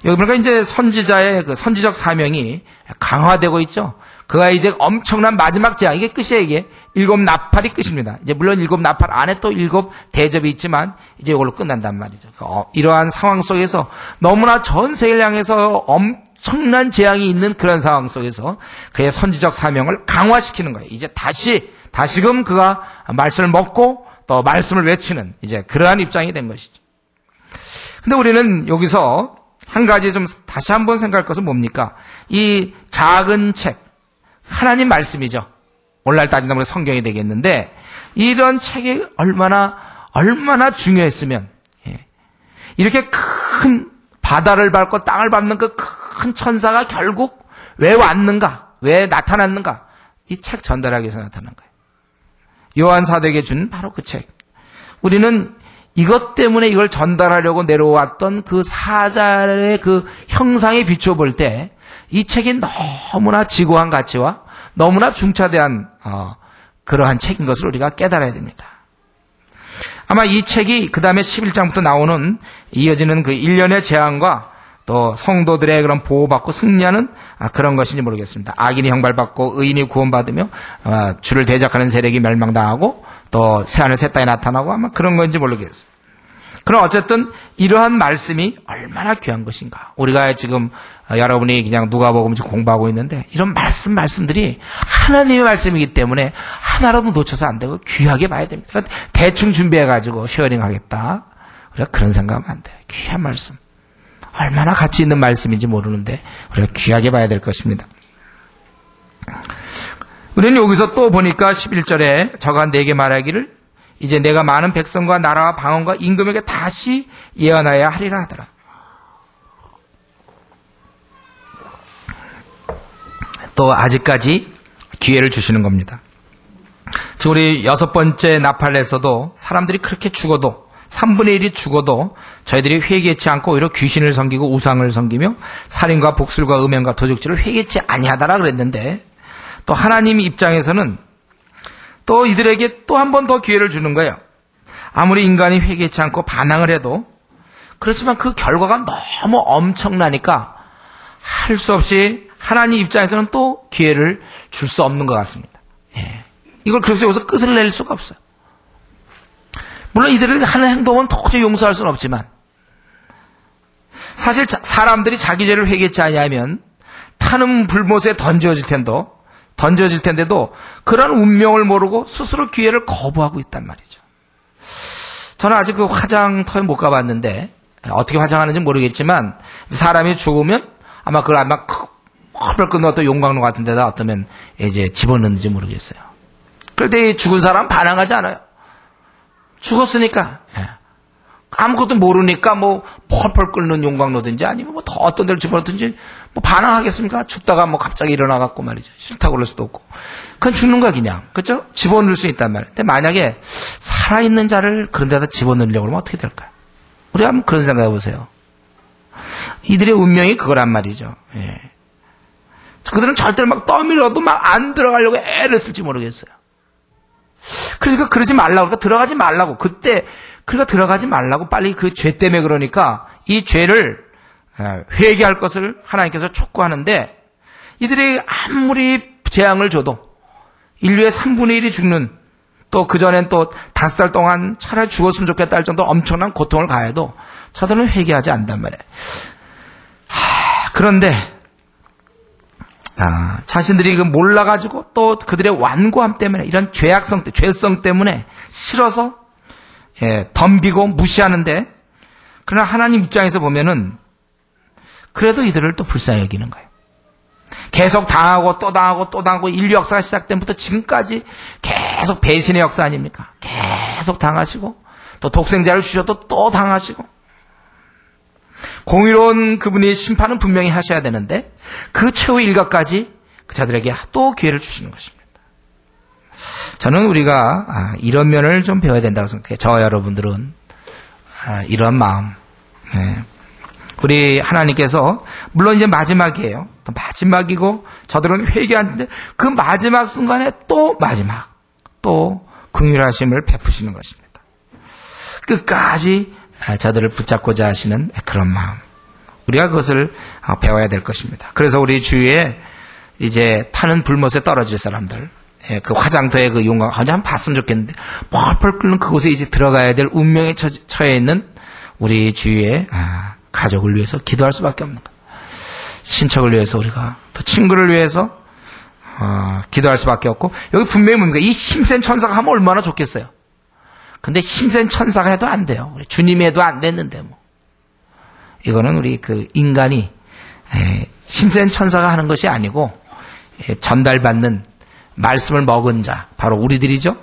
Speaker 1: 여기 보니까 이제 선지자의 그 선지적 사명이 강화되고 있죠. 그가 이제 엄청난 마지막 재앙, 이게 끝이에요, 이게. 7 나팔이 끝입니다. 이제 물론 7 나팔 안에 또 7 대접이 있지만 이제 이걸로 끝난단 말이죠. 이러한 상황 속에서 너무나 전 세계를 향해서 엄청난 재앙이 있는 그런 상황 속에서 그의 선지적 사명을 강화시키는 거예요. 이제 다시금 그가 말씀을 먹고 또 말씀을 외치는 이제 그러한 입장이 된 것이죠. 근데 우리는 여기서 한 가지 좀 다시 한번 생각할 것은 뭡니까? 이 작은 책, 하나님 말씀이죠. 오늘날 따진다면 성경이 되겠는데 이런 책이 얼마나 중요했으면 이렇게 큰 바다를 밟고 땅을 밟는 그 큰 천사가 결국 왜 왔는가? 왜 나타났는가? 이 책 전달하기 위해서 나타난 거예요. 요한 사도에게 준 바로 그 책. 우리는 이것 때문에 이걸 전달하려고 내려왔던 그 사자의 그 형상에 비춰볼 때 이 책이 너무나 지고한 가치와 너무나 중차대한 그러한 책인 것을 우리가 깨달아야 됩니다. 아마 이 책이 그 다음에 11장부터 나오는 이어지는 그 일련의 재앙과 또 성도들의 그런 보호받고 승리하는 그런 것인지 모르겠습니다. 악인이 형벌받고 의인이 구원받으며 주를 대적하는 세력이 멸망당하고 또 새하늘 새 땅에 나타나고 아마 그런 건지 모르겠어요. 그럼 어쨌든 이러한 말씀이 얼마나 귀한 것인가. 우리가 지금 여러분이 그냥 누가복음 공부하고 있는데 이런 말씀들이 하나님의 말씀이기 때문에 하나라도 놓쳐서 안 되고 귀하게 봐야 됩니다. 그러니까 대충 준비해가지고 쉐어링 하겠다. 우리가 그런 생각하면 안 돼요. 귀한 말씀. 얼마나 가치 있는 말씀인지 모르는데 우리가 귀하게 봐야 될 것입니다. 우리는 여기서 또 보니까 11절에 저가 내게 말하기를 이제 내가 많은 백성과 나라와 방언과 임금에게 다시 예언하여야 하리라 하더라. 또 아직까지 기회를 주시는 겁니다. 지금 우리 6번째 나팔에서도 사람들이 그렇게 죽어도 3분의 1이 죽어도 저희들이 회개치 않고 오히려 귀신을 섬기고 우상을 섬기며 살인과 복술과 음행과 도적질을 회개치 아니하다라 그랬는데 또 하나님 입장에서는 또 이들에게 또 한 번 더 기회를 주는 거예요. 아무리 인간이 회개치 않고 반항을 해도 그렇지만 그 결과가 너무 엄청나니까 할 수 없이 하나님 입장에서는 또 기회를 줄 수 없는 것 같습니다. 이걸 그래서 여기서 끝을 낼 수가 없어요. 물론 이들이 하는 행동은 도저히 용서할 수는 없지만 사실 사람들이 자기 죄를 회개치 아니하면 타는 불못에 던져질 텐데도 그런 운명을 모르고 스스로 기회를 거부하고 있단 말이죠. 저는 아직 그 화장터에 못 가봤는데 어떻게 화장하는지 모르겠지만 사람이 죽으면 아마 그걸 펄펄 끓는 어떤 용광로 같은 데다 어쩌면 이제 집어넣는지 모르겠어요. 그런데 이 죽은 사람 반항하지 않아요. 죽었으니까. 아무것도 모르니까 뭐 펄펄 끓는 용광로든지 아니면 뭐 더 어떤 데를 집어넣든지 뭐 반항하겠습니까? 죽다가 뭐 갑자기 일어나갖고 말이죠. 싫다고 그럴 수도 없고. 그건 죽는 거야 그냥. 그렇죠? 집어넣을 수 있단 말이에요. 근데 만약에 살아있는 자를 그런 데다 집어넣으려고 그러면 어떻게 될까요? 우리 한번 그런 생각해 보세요. 이들의 운명이 그거란 말이죠. 예. 그들은 절대로 막 떠밀어도 막 안 들어가려고 애를 쓸지 모르겠어요. 그러니까 그러지 말라고, 그러니까 들어가지 말라고. 그때, 그러니까 들어가지 말라고 빨리 그 죄 때문에 그러니까 이 죄를 회개할 것을 하나님께서 촉구하는데 이들이 아무리 재앙을 줘도 인류의 3분의 1이 죽는 또 그전엔 또 5달 동안 차라리 죽었으면 좋겠다 할 정도로 엄청난 고통을 가해도 저들은 회개하지 않단 말이에요. 그런데 자신들이 그 몰라가지고 또 그들의 완고함 때문에 이런 죄성 때문에 싫어서 덤비고 무시하는데 그러나 하나님 입장에서 보면은 그래도 이들을 또 불쌍히 여기는 거예요. 계속 당하고 또 당하고 또 당하고 인류 역사가 시작된 부터 지금까지 계속 배신의 역사 아닙니까? 계속 당하시고 또 독생자를 주셔도 또 당하시고 공의로운 그분의 심판은 분명히 하셔야 되는데 그 최후 일각까지 그 자들에게 또 기회를 주시는 것입니다. 저는 우리가 이런 면을 좀 배워야 된다고 생각해요. 저와 여러분들은 이런 마음. 우리 하나님께서 물론 이제 마지막이에요. 또 마지막이고 저들은 회개하는데 그 마지막 순간에 또 마지막 또 긍휼하심을 베푸시는 것입니다. 끝까지 저들을 붙잡고자 하시는 그런 마음. 우리가 그것을 배워야 될 것입니다. 그래서 우리 주위에 이제 타는 불못에 떨어질 사람들, 그 화장터의 그 용광, 한번 봤으면 좋겠는데, 펄펄 끓는 그곳에 이제 들어가야 될 운명에 처해 있는 우리 주위에 가족을 위해서 기도할 수밖에 없는 거예요. 친척을 위해서 우리가, 또 친구를 위해서 기도할 수밖에 없고, 여기 분명히 뭡니까? 이 힘센 천사가 하면 얼마나 좋겠어요. 근데 힘센 천사가 해도 안 돼요. 우리 주님이 해도 안 됐는데 뭐. 이거는 우리 그 인간이 힘센 천사가 하는 것이 아니고 전달받는 말씀을 먹은 자, 바로 우리들이죠.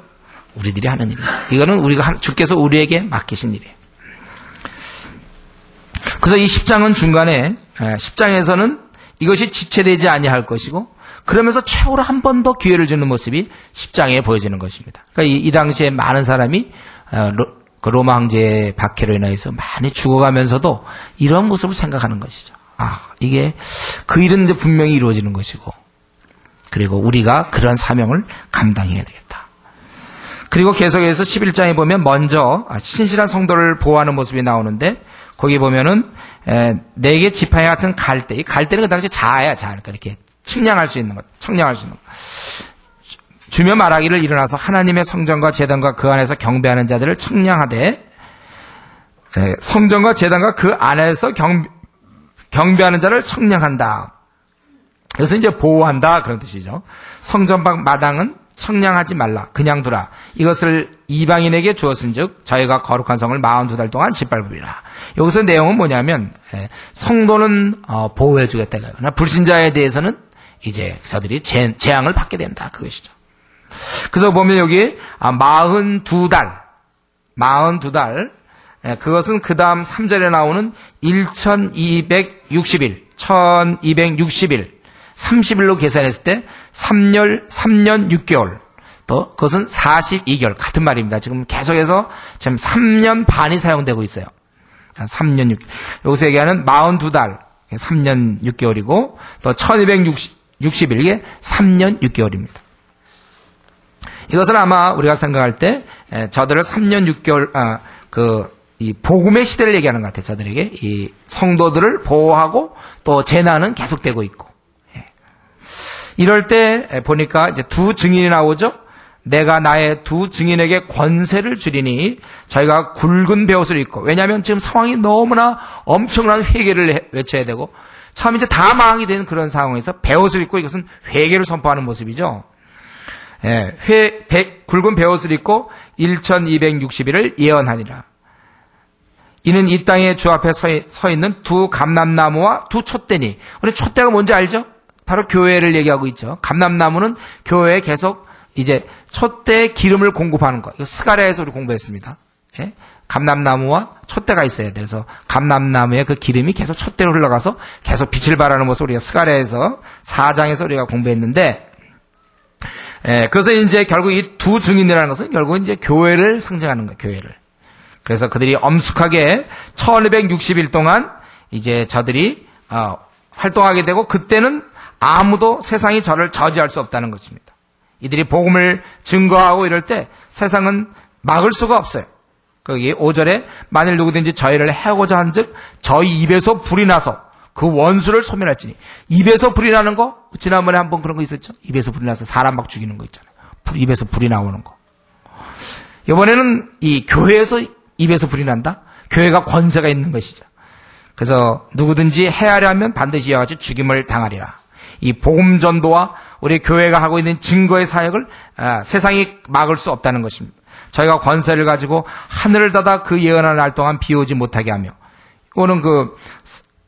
Speaker 1: 우리들이 하는 일입니다. 이거는 우리가 주께서 우리에게 맡기신 일이에요. 그래서 이 10장은 중간에 10장에서는 이것이 지체되지 아니할 것이고 그러면서 최후로 한 번 더 기회를 주는 모습이 10장에 보여지는 것입니다. 그러니까 이 당시에 많은 사람이 로마 황제의 박해로 인해서 많이 죽어가면서도 이런 모습을 생각하는 것이죠. 이게 그 일은 이제 분명히 이루어지는 것이고 그리고 우리가 그런 사명을 감당해야 되겠다. 그리고 계속해서 11장에 보면 먼저 신실한 성도를 보호하는 모습이 나오는데 거기 보면은 4개 지팡이 같은 갈대. 이 갈대는 그 당시 자아야, 자. 그러니까 이렇게 측량할 수 있는 것, 청량할 수 있는 것. 주며 말하기를 일어나서 하나님의 성전과 제단과 그 안에서 경배하는 자들을 청량하되 성전과 제단과 그 안에서 경배하는 자를 청량한다. 그래서 이제 보호한다 그런 뜻이죠. 성전 밖 마당은 청량하지 말라. 그냥 두라. 이것을 이방인에게 주었은즉 저희가 거룩한 성을 42달 동안 짓밟으리라. 여기서 내용은 뭐냐면 성도는 보호해 주겠다. 그러나 불신자에 대해서는 이제 저들이 재앙을 받게 된다. 그것이죠. 그래서 보면 여기 42달 그것은 그 다음 3절에 나오는 1260일 30일로 계산했을 때 3년 6개월 또 그것은 42개월 같은 말입니다. 지금 계속해서 지금 3년 반이 사용되고 있어요. 3년 6개월. 여기서 얘기하는 42달 3년 6개월이고 또 1260일 이게 3년 6개월입니다. 이것은 아마 우리가 생각할 때 저들을 3년 6개월 이 복음의 시대를 얘기하는 것 같아요. 저들에게 이 성도들을 보호하고 또 재난은 계속되고 있고 이럴 때 보니까 이제 두 증인이 나오죠. 내가 나의 두 증인에게 권세를 주리니 저희가 굵은 베옷을 입고 왜냐하면 지금 상황이 너무나 엄청난 회개를 외쳐야 되고 참 이제 다 망하게 되는 그런 상황에서 베옷을 입고 이것은 회개를 선포하는 모습이죠. 굵은 베옷을 입고 1260일을 예언하니라. 이는 이 땅에 주 앞에 서 있는 두 감람나무와 두 촛대니 우리 촛대가 뭔지 알죠? 바로 교회를 얘기하고 있죠. 감람나무는 교회에 계속 이제 촛대의 기름을 공급하는 거. 이거 스가랴에서 우리 공부했습니다. 예? 감람나무와 촛대가 있어야 돼. 그래서 감람나무의 그 기름이 계속 촛대로 흘러가서 계속 빛을 발하는 모습을 우리가 스가랴에서 4장에서 우리가 공부했는데, 예, 그래서 이제 결국 이 두 증인이라는 것은 결국 이제 교회를 상징하는 거예요. 교회를. 그래서 그들이 엄숙하게 1260일 동안 이제 저들이 활동하게 되고, 그때는 아무도 세상이 저를 저지할 수 없다는 것입니다. 이들이 복음을 증거하고 이럴 때 세상은 막을 수가 없어요. 거기 5절에 만일 누구든지 저희를 해고자 한즉 저희 입에서 불이 나서 그 원수를 소멸할지니. 입에서 불이 나는 거 지난번에 한번 그런 거 있었죠. 입에서 불이 나서 사람 막 죽이는 거 있잖아요. 입에서 불이 나오는 거. 이번에는 이 교회에서 입에서 불이 난다. 교회가 권세가 있는 것이죠. 그래서 누구든지 해하려면 반드시 이와 같이 죽임을 당하리라. 이 복음 전도와 우리 교회가 하고 있는 증거의 사역을 세상이 막을 수 없다는 것입니다. 저희가 권세를 가지고 하늘을 닫아 그 예언한 날 동안 비 오지 못하게 하며. 이거는 그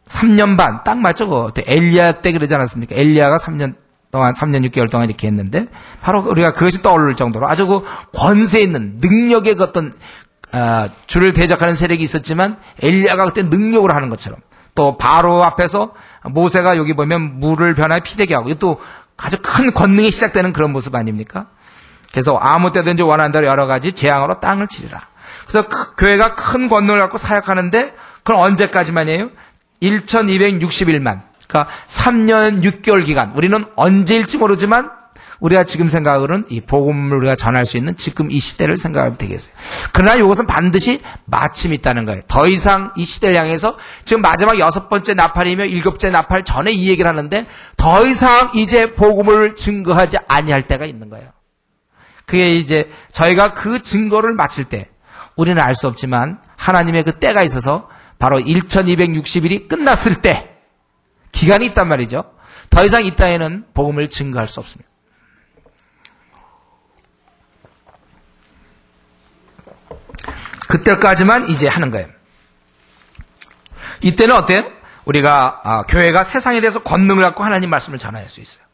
Speaker 1: 3년 반, 딱 맞죠? 그 엘리야 때 그러지 않았습니까? 엘리야가 3년 6개월 동안 이렇게 했는데, 바로 우리가 그것이 떠오를 정도로 아주 그 권세 있는 능력의 그 어떤 주를 대적하는 세력이 있었지만, 엘리야가 그때 능력으로 하는 것처럼, 또 바로 앞에서 모세가 여기 보면 물을 변화에 피되게 하고, 이것도 아주 큰 권능이 시작되는 그런 모습 아닙니까? 그래서 아무 때든지 원하는 대로 여러 가지 재앙으로 땅을 치리라. 그래서 교회가 큰 권능을 갖고 사역하는데, 그건 언제까지만이에요? 1260일만. 그러니까 3년 6개월 기간. 우리는 언제일지 모르지만 우리가 지금 생각으로는 이 복음을 우리가 전할 수 있는 지금 이 시대를 생각하면 되겠어요. 그러나 이것은 반드시 마침이 있다는 거예요. 더 이상 이 시대를 향해서 지금 마지막 6번째 나팔이며 7번째 나팔 전에 이 얘기를 하는데, 더 이상 이제 복음을 증거하지 아니할 때가 있는 거예요. 그게 이제 저희가 그 증거를 마칠 때, 우리는 알 수 없지만 하나님의 그 때가 있어서 바로 1260일이 끝났을 때 기간이 있단 말이죠. 더 이상 이 땅에는 복음을 증거할 수 없습니다. 그때까지만 이제 하는 거예요. 이때는 어때요? 우리가 교회가 세상에 대해서 권능을 갖고 하나님 말씀을 전할 수 있어요.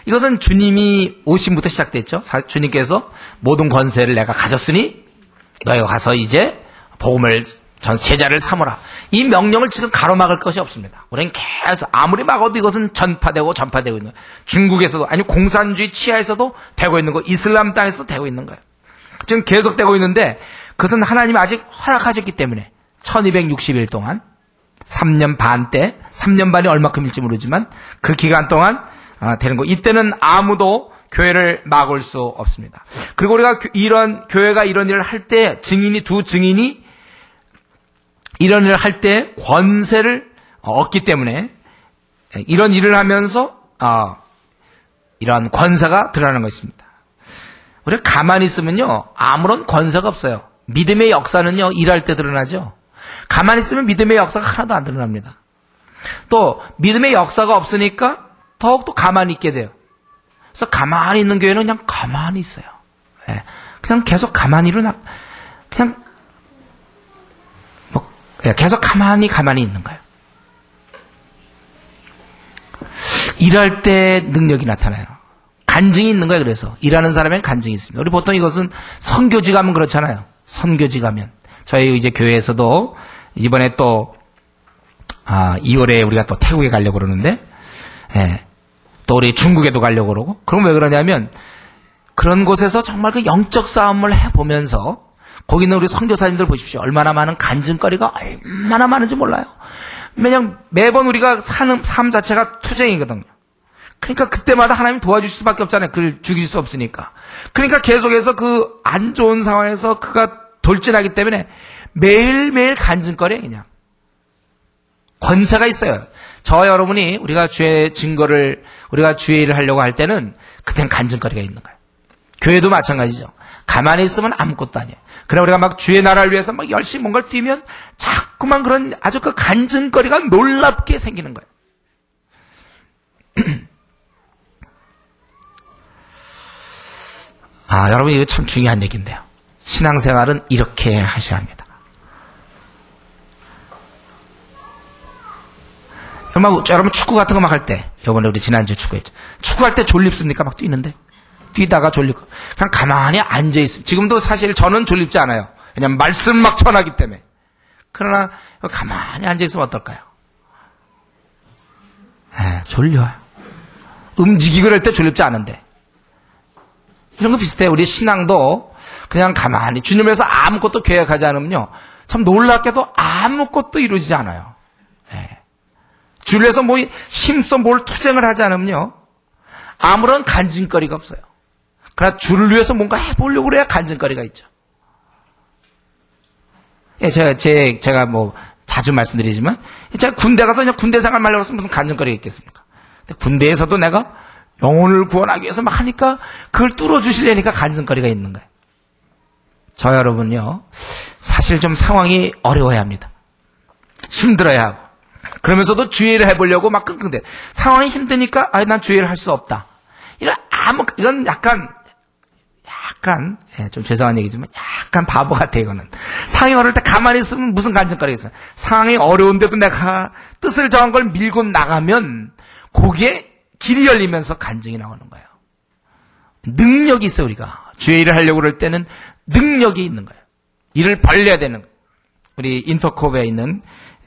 Speaker 1: 이것은 주님이 오심부터 시작됐죠. 주님께서 모든 권세를 내가 가졌으니 너희가 가서 이제 복음을 전 제자를 삼으라. 이 명령을 지금 가로막을 것이 없습니다. 우리는 계속 아무리 막아도 이것은 전파되고 있는 거예요. 중국에서도, 아니 공산주의 치하에서도 되고 있는 거, 이슬람 땅에서도 되고 있는 거예요. 지금 계속 되고 있는데, 그것은 하나님이 아직 허락하셨기 때문에 1260일 동안 3년 반 때, 3년 반이 얼마큼일지 모르지만 그 기간 동안 되는 거. 이때는 아무도 교회를 막을 수 없습니다. 그리고 우리가 교회가 이런 일을 할 때, 두 증인이 이런 일을 할 때 권세를 얻기 때문에 이런 일을 하면서 이러한 권세가 드러나는 것입니다. 우리가 가만히 있으면요, 아무런 권세가 없어요. 믿음의 역사는요, 일할 때 드러나죠. 가만히 있으면 믿음의 역사가 하나도 안 드러납니다. 또 믿음의 역사가 없으니까 더욱더 가만히 있게 돼요. 그래서 가만히 있는 교회는 그냥 가만히 있어요. 그냥 계속 가만히 계속 가만히 있는 거예요. 일할 때 능력이 나타나요. 간증이 있는 거예요. 그래서 일하는 사람에는 간증이 있습니다. 우리 보통 이것은 선교지 가면 그렇잖아요. 선교지 가면 저희 이제 교회에서도 이번에 또 2월에 우리가 또 태국에 가려고 그러는데, 또 우리 중국에도 가려고 그러고. 그럼 왜 그러냐면 그런 곳에서 정말 그 영적 싸움을 해보면서, 거기 있는 우리 선교사님들 보십시오. 얼마나 많은 간증거리가 얼마나 많은지 몰라요. 왜냐면 매번 우리가 사는 삶 자체가 투쟁이거든요. 그러니까 그때마다 하나님 도와주실 수밖에 없잖아요. 그를 죽일 수 없으니까. 그러니까 계속해서 그 안 좋은 상황에서 그가 돌진하기 때문에 매일매일 간증거리에 그냥 권세가 있어요. 저와 여러분이 우리가 주의 증거를, 우리가 주의 일을 하려고 할 때는 그냥 간증거리가 있는 거예요. 교회도 마찬가지죠. 가만히 있으면 아무것도 아니에요. 그래 우리가 막 주의 나라를 위해서 막 열심히 뭔가를 뛰면 자꾸만 그런 아주 그 간증거리가 놀랍게 생기는 거예요. 여러분 이거 참 중요한 얘기인데요. 신앙생활은 이렇게 하셔야 합니다. 여러분 축구 같은 거 막 할 때, 요번에 우리 지난주에 축구했죠. 축구할 때 졸립습니까? 막 뛰는데. 뛰다가 졸리고. 그냥 가만히 앉아있습니다. 지금도 사실 저는 졸립지 않아요. 왜냐면 말씀 막 전하기 때문에. 그러나 가만히 앉아있으면 어떨까요? 졸려요. 움직이고 그럴 때 졸립지 않은데. 이런 거 비슷해요. 우리 신앙도 그냥 가만히 주님에서 아무것도 계획하지 않으면요. 참 놀랍게도 아무것도 이루어지지 않아요. 주를 위해서 뭐 힘써 뭘 투쟁을 하지 않으면요. 아무런 간증거리가 없어요. 그러나 주를 위해서 뭔가 해보려고 그래야 간증거리가 있죠. 제가 뭐 자주 말씀드리지만 제가 군대 가서 그냥 군대 생활 말려서 무슨 간증거리가 있겠습니까? 근데 군대에서도 내가 영혼을 구원하기 위해서 막 하니까 그걸 뚫어주시려니까 간증거리가 있는 거예요. 저 여러분요. 사실 좀 상황이 어려워야 합니다. 힘들어야 하고. 그러면서도 주의를 해보려고 막 끙끙대. 상황이 힘드니까 난 주의를 할 수 없다. 이건 약간 좀 죄송한 얘기지만 약간 바보 같아 이거는. 상황이 어려울 때 가만히 있으면 무슨 간증거리가 있어요. 상황이 어려운데도 내가 뜻을 정한 걸 밀고 나가면 거기에 길이 열리면서 간증이 나오는 거예요. 능력이 있어요. 우리가 주의 일을 하려고 그럴 때는 능력이 있는 거예요. 일을 벌려야 되는 거예요. 우리 인터콥에 있는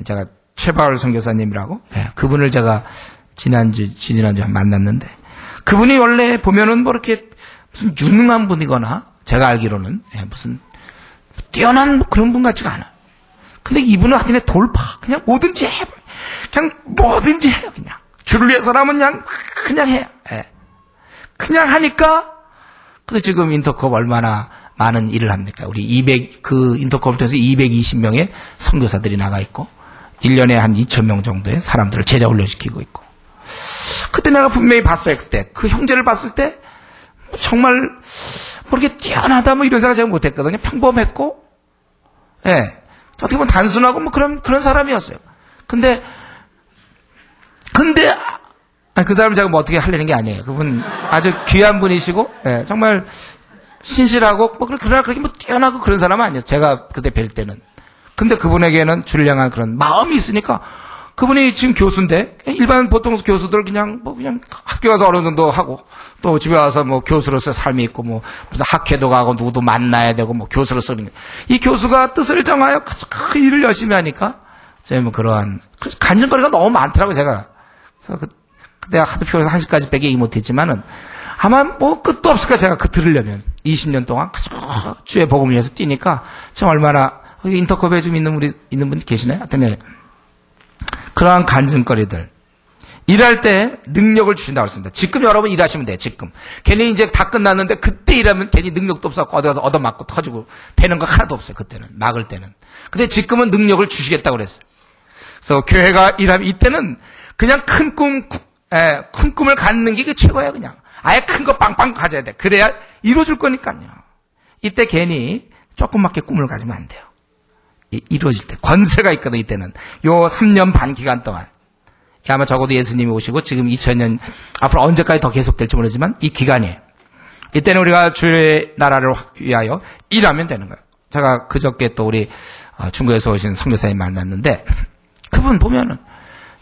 Speaker 1: 제가 최바울 선교사님이라고 그분을 제가 지난주에 만났는데 그분이 원래 보면은 뭐 이렇게 무슨 유능한 분이거나 제가 알기로는 무슨 뛰어난 그런 분 같지가 않아요. 근데 이분은 하여튼 돌파 그냥 뭐든지 해 그냥 뭐든지 해요. 그냥 주를 위해서라면 그냥 해요. 그냥 하니까 근데 지금 인터컵 얼마나 많은 일을 합니까? 우리 인터컵을 통해서 220명의 선교사들이 나가 있고 1년에 한 2,000명 정도의 사람들을 제자 훈련시키고 있고. 그때 내가 분명히 봤어요. 그때 그 형제를 봤을 때 정말 뭐 이렇게 뛰어나다 뭐 이런 생각 제가 못했거든요. 평범했고, 어떻게 보면 단순하고 뭐 그런 사람이었어요. 근데 그 사람 제가 뭐 어떻게 하려는 게 아니에요. 그분 아주 귀한 분이시고, 정말 신실하고 뭐 그러나 그렇게 뭐 뛰어나고 그런 사람은 아니에요. 제가 그때 뵐 때는. 근데 그분에게는 주를 향한 그런 마음이 있으니까 그분이 지금 교수인데 일반 보통 교수들 그냥 학교 가서 어느 정도 하고 또 집에 와서 뭐 교수로서 삶이 있고 뭐 무슨 학회도 가고 누구도 만나야 되고 뭐 교수로서 이 교수가 뜻을 정하여 그 일을 열심히 하니까 제가 뭐 그러한 간증거리가 너무 많더라고요. 제가 그래서 그때 하도 피곤해서 1시까지 빼기 못했지만은 아마 뭐 끝도 없을 거야. 제가 그 들으려면 20년 동안 주의 복음을 위해서 뛰니까 참 얼마나 인터컵에 좀 있는 분 계시나요? 하여튼 그러한 간증거리들 일할 때 능력을 주신다고 했습니다. 지금 여러분 일하시면 돼요. 지금 괜히 이제 다 끝났는데 그때 일하면 괜히 능력도 없어서 어디 가서 얻어맞고 터지고 되는 거 하나도 없어요. 그때는 막을 때는. 근데 지금은 능력을 주시겠다고 그랬어요. 그래서 교회가 일하면 이때는 그냥 큰 꿈을 갖는 게 최고예요. 그냥 아예 큰 거 빵빵 가져야 돼. 그래야 이루어질 거니까요. 이때 괜히 조그맣게 꿈을 가지면 안 돼요. 이루어질 때 권세가 있거든. 이때는 요 3년 반 기간 동안 아마 적어도 예수님이 오시고 지금 2000년 앞으로 언제까지 더 계속될지 모르지만 이 기간이에요. 이때는 우리가 주의 나라를 위하여 일하면 되는 거예요. 제가 그저께 또 우리 중국에서 오신 선교사님 만났는데 그분 보면은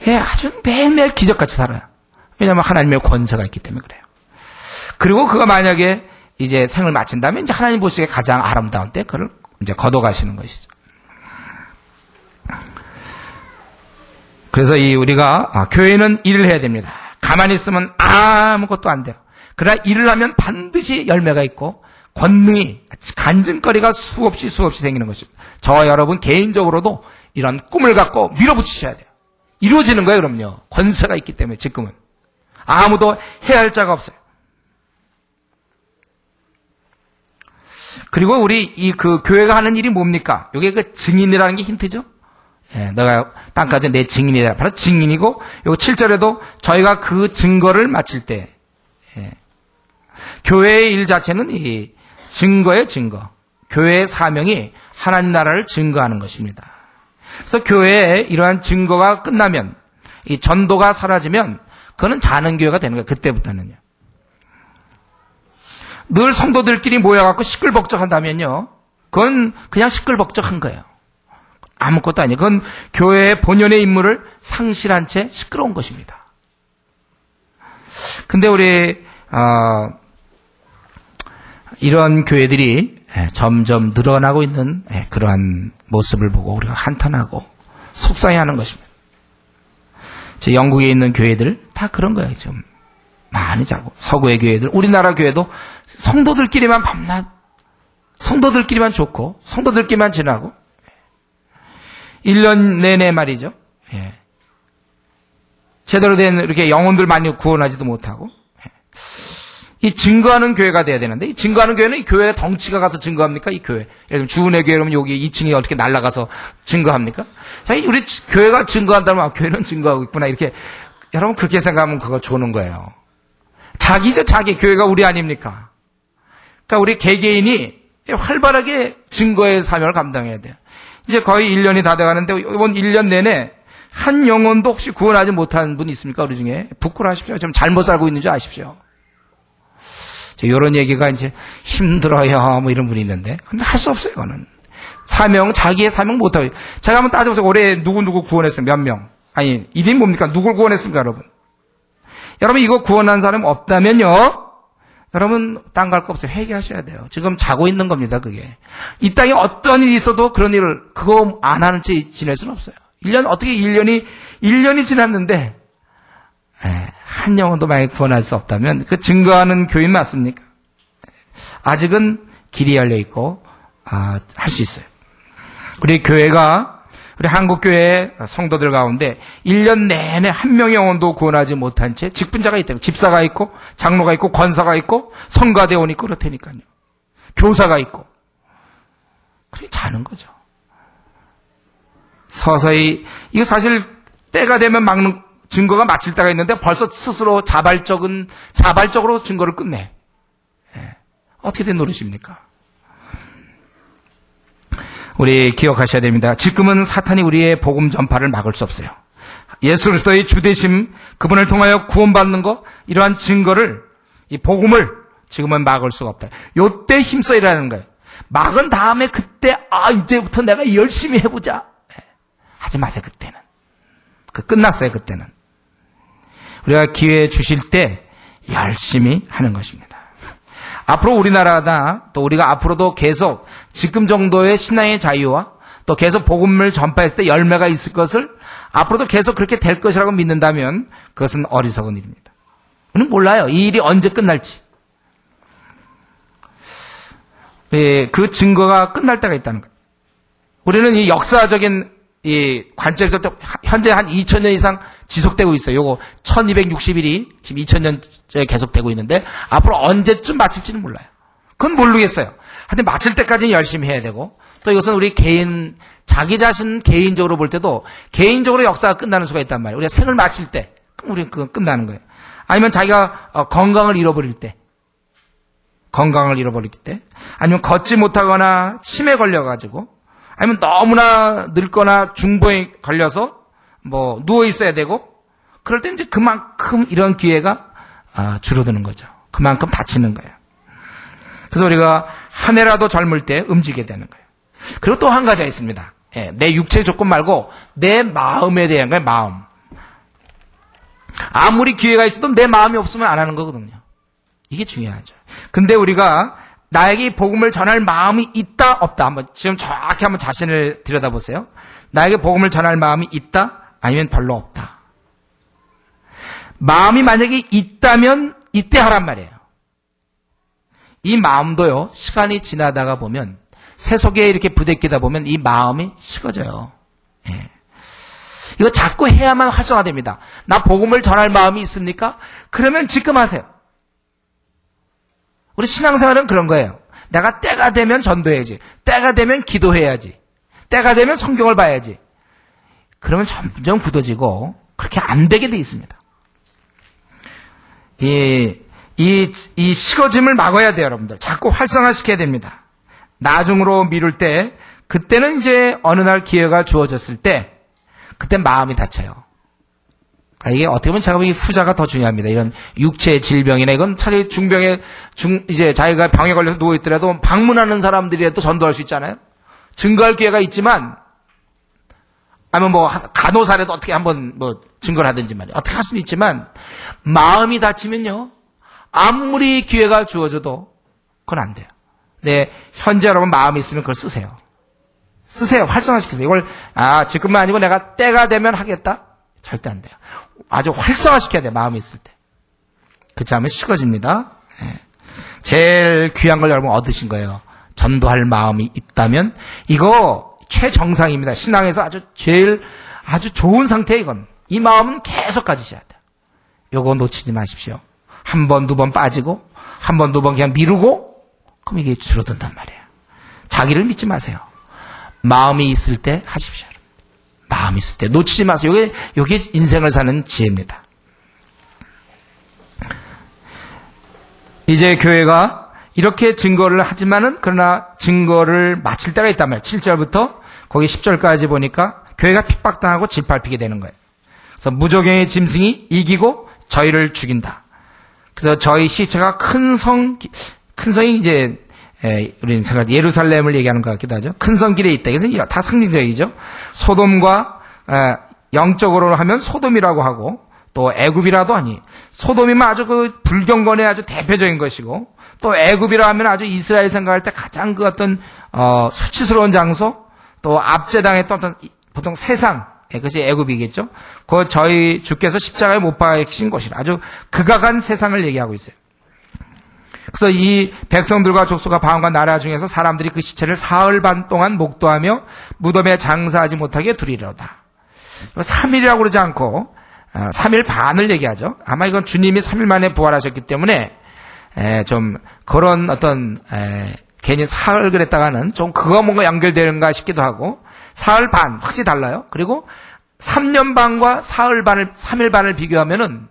Speaker 1: 아주 매일매일 기적같이 살아요. 왜냐하면 하나님의 권세가 있기 때문에 그래요. 그리고 그가 만약에 이제 생을 마친다면 이제 하나님 보시기에 가장 아름다운 때 그걸 이제 걷어가시는 것이죠. 그래서 우리가 교회는 일을 해야 됩니다. 가만히 있으면 아무것도 안 돼요. 그러나 일을 하면 반드시 열매가 있고 권능이 간증거리가 수없이 생기는 것입니다. 저와 여러분 개인적으로도 이런 꿈을 갖고 밀어붙이셔야 돼요. 이루어지는 거예요. 그럼요. 권세가 있기 때문에 지금은 아무도 해야 할 자가 없어요. 그리고 우리 그 교회가 하는 일이 뭡니까? 이게 그 증인이라는 게 힌트죠. 너가 땅까지 내 증인이다. 바로 증인이고, 요 7절에도 저희가 그 증거를 마칠 때, 교회의 일 자체는 이 증거의 증거. 교회의 사명이 하나님 나라를 증거하는 것입니다. 그래서 교회에 이러한 증거가 끝나면, 이 전도가 사라지면, 그거는 자는교회가 되는 거예요. 그때부터는요. 늘 성도들끼리 모여갖고 시끌벅적한다면요. 그건 그냥 시끌벅적한 거예요. 아무것도 아니에요. 그건 교회의 본연의 임무를 상실한 채 시끄러운 것입니다. 근데 우리 이런 교회들이 점점 늘어나고 있는 그러한 모습을 보고 우리가 한탄하고 속상해하는 것입니다. 제 영국에 있는 교회들 다 그런 거예요. 좀 많이 자고 서구의 교회들, 우리나라 교회도 성도들끼리만 밤낮, 성도들끼리만 좋고 성도들끼리만 지나고 1년 내내 말이죠. 제대로 된 이렇게 영혼들 많이 구원하지도 못하고 이 증거하는 교회가 돼야 되는데, 이 증거하는 교회는 이 교회 덩치가 가서 증거합니까? 이 교회. 예를 들면 주은혜 교회 그러면 여기 2층이 어떻게 날아가서 증거합니까? 자, 우리 교회가 증거한다면 교회는 증거하고 있구나. 이렇게 여러분 그렇게 생각하면 그거 조는 거예요. 자기죠, 자기. 교회가 우리 아닙니까? 그러니까 우리 개개인이 활발하게 증거의 사명을 감당해야 돼요. 이제 거의 1년이 다 돼가는데 이번 1년 내내 한 영혼도 혹시 구원하지 못한 분 있습니까? 우리 중에. 부끄러워하십시오. 좀 잘못 살고 있는 줄 아십시오. 이런 얘기가 이제 힘들어요. 뭐 이런 분이 있는데. 근데 할 수 없어요, 이거는. 자기의 사명 못하고. 제가 한번 따져보세요. 올해 누구 구원했어요? 몇 명? 아니, 일이 뭡니까? 누굴 구원했습니까, 여러분? 여러분, 이거 구원한 사람 없다면요? 여러분, 딴 갈 거 없어요. 회개하셔야 돼요. 지금 자고 있는 겁니다, 그게. 이 땅에 어떤 일이 있어도 그런 일을, 그거 안 하는 채 지낼 수는 없어요. 1년이 지났는데, 한 영혼도 만약에 구원할 수 없다면 그 증거하는 교인 맞습니까? 아직은 길이 열려 있고 할 수 있어요. 우리 교회가, 우리 한국교회 성도들 가운데 1년 내내 한 명의 영혼도 구원하지 못한 채 직분자가 있다면, 집사가 있고 장로가 있고 권사가 있고 성가대원이 있고 그렇다니까요. 교사가 있고. 그게 자는 거죠. 서서히, 이거 사실 때가 되면 막는 증거가 마칠 때가 있는데 벌써 스스로 자발적으로 증거를 끝내. 어떻게 된 노릇입니까? 우리 기억하셔야 됩니다. 지금은 사탄이 우리의 복음 전파를 막을 수 없어요. 예수 그리스도의 주되심, 그분을 통하여 구원받는 것, 이러한 증거를, 이 복음을 지금은 막을 수가 없다. 요때 힘써 일하는 거예요. 막은 다음에 그때 이제부터 내가 열심히 해보자. 하지 마세요. 그때는. 끝났어요. 그때는. 우리가 기회 주실 때 열심히 하는 것입니다. 앞으로 우리나라다, 또 우리가 앞으로도 계속 지금 정도의 신앙의 자유와 또 계속 복음을 전파했을 때 열매가 있을 것을 앞으로도 계속 그렇게 될 것이라고 믿는다면 그것은 어리석은 일입니다. 우리는 몰라요. 이 일이 언제 끝날지. 그 증거가 끝날 때가 있다는 거예요. 우리는 이 역사적인 이 관점에서 현재 한 2000년 이상 지속되고 있어요. 요거 1260일이 지금 2000년째 계속되고 있는데 앞으로 언제쯤 마칠지는 몰라요. 그건 모르겠어요. 하여튼 마칠 때까지는 열심히 해야 되고, 또 이것은 우리 자기 자신 개인적으로 볼 때도 개인적으로 역사가 끝나는 수가 있단 말이에요. 우리가 생을 마칠 때, 그럼 우리는 그건 끝나는 거예요. 아니면 자기가 건강을 잃어버릴 때, 아니면 걷지 못하거나 치매 걸려가지고, 아니면 너무나 늙거나 중풍에 걸려서 누워 있어야 되고, 그럴 때 이제 그만큼 이런 기회가 줄어드는 거죠. 그만큼 다치는 거예요. 그래서 우리가 한 해라도 젊을 때 움직이게 되는 거예요. 그리고 또 한 가지가 있습니다. 내 육체의 조건 말고 내 마음에 대한 거예요. 마음. 아무리 기회가 있어도 내 마음이 없으면 안 하는 거거든요. 이게 중요하죠. 근데 우리가 나에게 복음을 전할 마음이 있다 없다, 한번 지금 정확히 한번 자신을 들여다보세요. 나에게 복음을 전할 마음이 있다 아니면 별로 없다. 마음이 만약에 있다면 이때 하란 말이에요. 이 마음도요, 시간이 지나다가 보면, 새 속에 이렇게 부대끼다 보면 이 마음이 식어져요. 이거 자꾸 해야만 활성화됩니다. 나 복음을 전할 마음이 있습니까? 그러면 지금 하세요. 우리 신앙생활은 그런 거예요. 내가 때가 되면 전도해야지. 때가 되면 기도해야지. 때가 되면 성경을 봐야지. 그러면 점점 굳어지고 그렇게 안 되게 돼 있습니다. 이 식어짐을 막아야 돼요, 여러분들. 자꾸 활성화시켜야 됩니다. 나중으로 미룰 때, 그때는 이제 어느 날 기회가 주어졌을 때, 그때 마음이 다쳐요. 이게 어떻게 보면 제가 보기 후자가 더 중요합니다. 이런 육체의 질병이나 이건 차라리 이제 자기가 병에 걸려서 누워있더라도 방문하는 사람들이라도 전도할 수 있잖아요. 증거할 기회가 있지만, 아니면 뭐 간호사라도 어떻게 한번 뭐 증거를 하든지 말이에요. 어떻게 할 수는 있지만 마음이 다치면요. 아무리 기회가 주어져도 그건 안 돼요. 네, 현재 여러분 마음이 있으면 그걸 쓰세요. 쓰세요. 활성화시키세요. 이걸 지금만 아니고 내가 때가 되면 하겠다? 절대 안 돼요. 아주 활성화시켜야 돼요. 마음이 있을 때. 그렇지 않으면 식어집니다. 네. 제일 귀한 걸 여러분 얻으신 거예요. 전도할 마음이 있다면 이거 최정상입니다. 신앙에서 아주 좋은 상태 이건. 이 마음은 계속 가지셔야 돼요. 요거 놓치지 마십시오. 한 번, 두 번 빠지고 한 번, 두 번 그냥 미루고 그럼 이게 줄어든단 말이에요. 자기를 믿지 마세요. 마음이 있을 때 하십시오. 마음이 있을 때 놓치지 마세요. 요게 인생을 사는 지혜입니다. 이제 교회가 이렇게 증거를 하지만은 그러나 증거를 마칠 때가 있단 말이에요. 7절부터 거기 10절까지 보니까 교회가 핍박당하고 질밟히게 되는 거예요. 그래서 무적행의 짐승이 이기고 저희를 죽인다. 그래서 저희 시체가 큰 성이 이제 우리는 생각 예루살렘을 얘기하는 것 같기도 하죠. 큰 성 길에 있다. 그래서 다 상징적이죠. 소돔과 영적으로 하면 소돔이라고 하고 또 애굽이라도 아니 소돔이면 아주 그 불경건의 아주 대표적인 것이고 또 애굽이라 하면 아주 이스라엘 생각할 때 가장 그 어떤 수치스러운 장소 또 압제당했던 어떤 보통 세상 그것이 애굽이겠죠. 그 저희 주께서 십자가에 못 박히신 곳이라 아주 극악한 세상을 얘기하고 있어요. 그래서 이 백성들과 족속과 방언과 나라 중에서 사람들이 그 시체를 사흘 반 동안 목도하며 무덤에 장사하지 못하게 두리로다. 3일이라고 그러지 않고 3일 반을 얘기하죠. 아마 이건 주님이 3일 만에 부활하셨기 때문에 좀 그런 어떤 괜히 사흘 그랬다가는 좀 그거 뭔가 연결되는가 싶기도 하고 사흘 반 확실히 달라요. 그리고 3년 반과 사흘 반을 3일 반을 비교하면은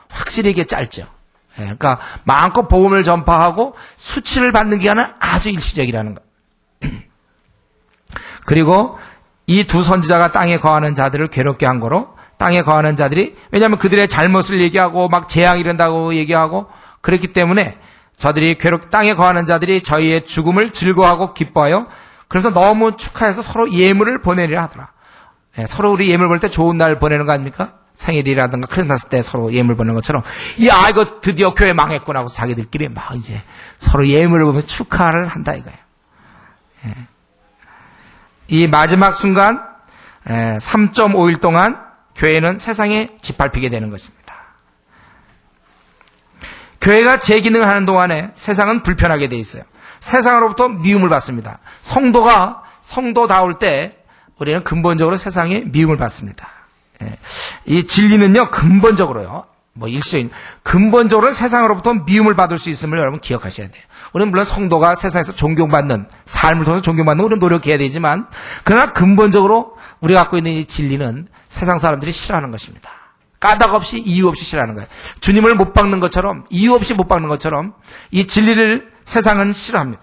Speaker 1: 확실히 이게 짧죠. 그러니까 마음껏 복음을 전파하고 수치를 받는 기간은 아주 일시적이라는 것. 그리고 이 두 선지자가 땅에 거하는 자들을 괴롭게 한 거로 땅에 거하는 자들이 왜냐하면 그들의 잘못을 얘기하고 막 재앙이 이른다고 얘기하고 그렇기 때문에 저들이 땅에 거하는 자들이 저희의 죽음을 즐거워하고 기뻐하여 그래서 너무 축하해서 서로 예물을 보내리라 하더라. 서로 우리 예물 볼 때 좋은 날 보내는 거 아닙니까? 생일이라든가 크리스마스 때 서로 예물 보내는 것처럼 야 이거 드디어 교회 망했구나 하고 자기들끼리 막 이제 서로 예물을 보면 축하를 한다 이거예요. 이 마지막 순간 3.5일 동안 교회는 세상에 짓밟히게 되는 것입니다. 교회가 제 기능을 하는 동안에 세상은 불편하게 돼 있어요. 세상으로부터 미움을 받습니다. 성도다울 때 우리는 근본적으로 세상에 미움을 받습니다. 이 진리는요 근본적으로요 근본적으로 세상으로부터 미움을 받을 수 있음을 여러분 기억하셔야 돼요. 우리는 물론 성도가 세상에서 존경받는 삶을 통해서 존경받는 우리는 노력해야 되지만 그러나 근본적으로 우리가 갖고 있는 이 진리는 세상 사람들이 싫어하는 것입니다. 까닭 없이 이유 없이 싫어하는 거예요. 주님을 못 박는 것처럼 이유 없이 못 박는 것처럼 이 진리를 세상은 싫어합니다.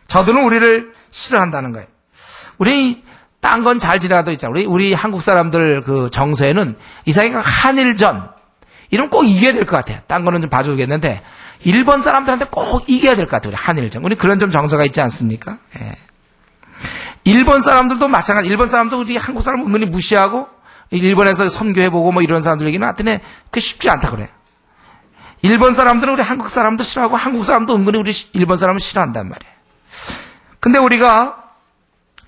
Speaker 1: 저들은 우리를 싫어한다는 거예요. 우리 딴 건 잘 지나가도 있잖아요. 우리 한국 사람들 그 정서에는 이상하게 한일전 이런 꼭 이겨야 될 것 같아요. 딴 거는 좀 봐주겠는데 일본 사람들한테 꼭 이겨야 될 것 같아요. 우리 한일전. 우리 그런 좀 정서가 있지 않습니까? 일본 사람들도 마찬가지. 일본 사람도 우리 한국 사람 은근히 무시하고 일본에서 선교해보고 뭐 이런 사람들 얘기는 하여튼 그게 쉽지 않다 그래요. 일본 사람들은 우리 한국 사람도 싫어하고 한국 사람도 은근히 우리 일본 사람을 싫어한단 말이에요. 근데 우리가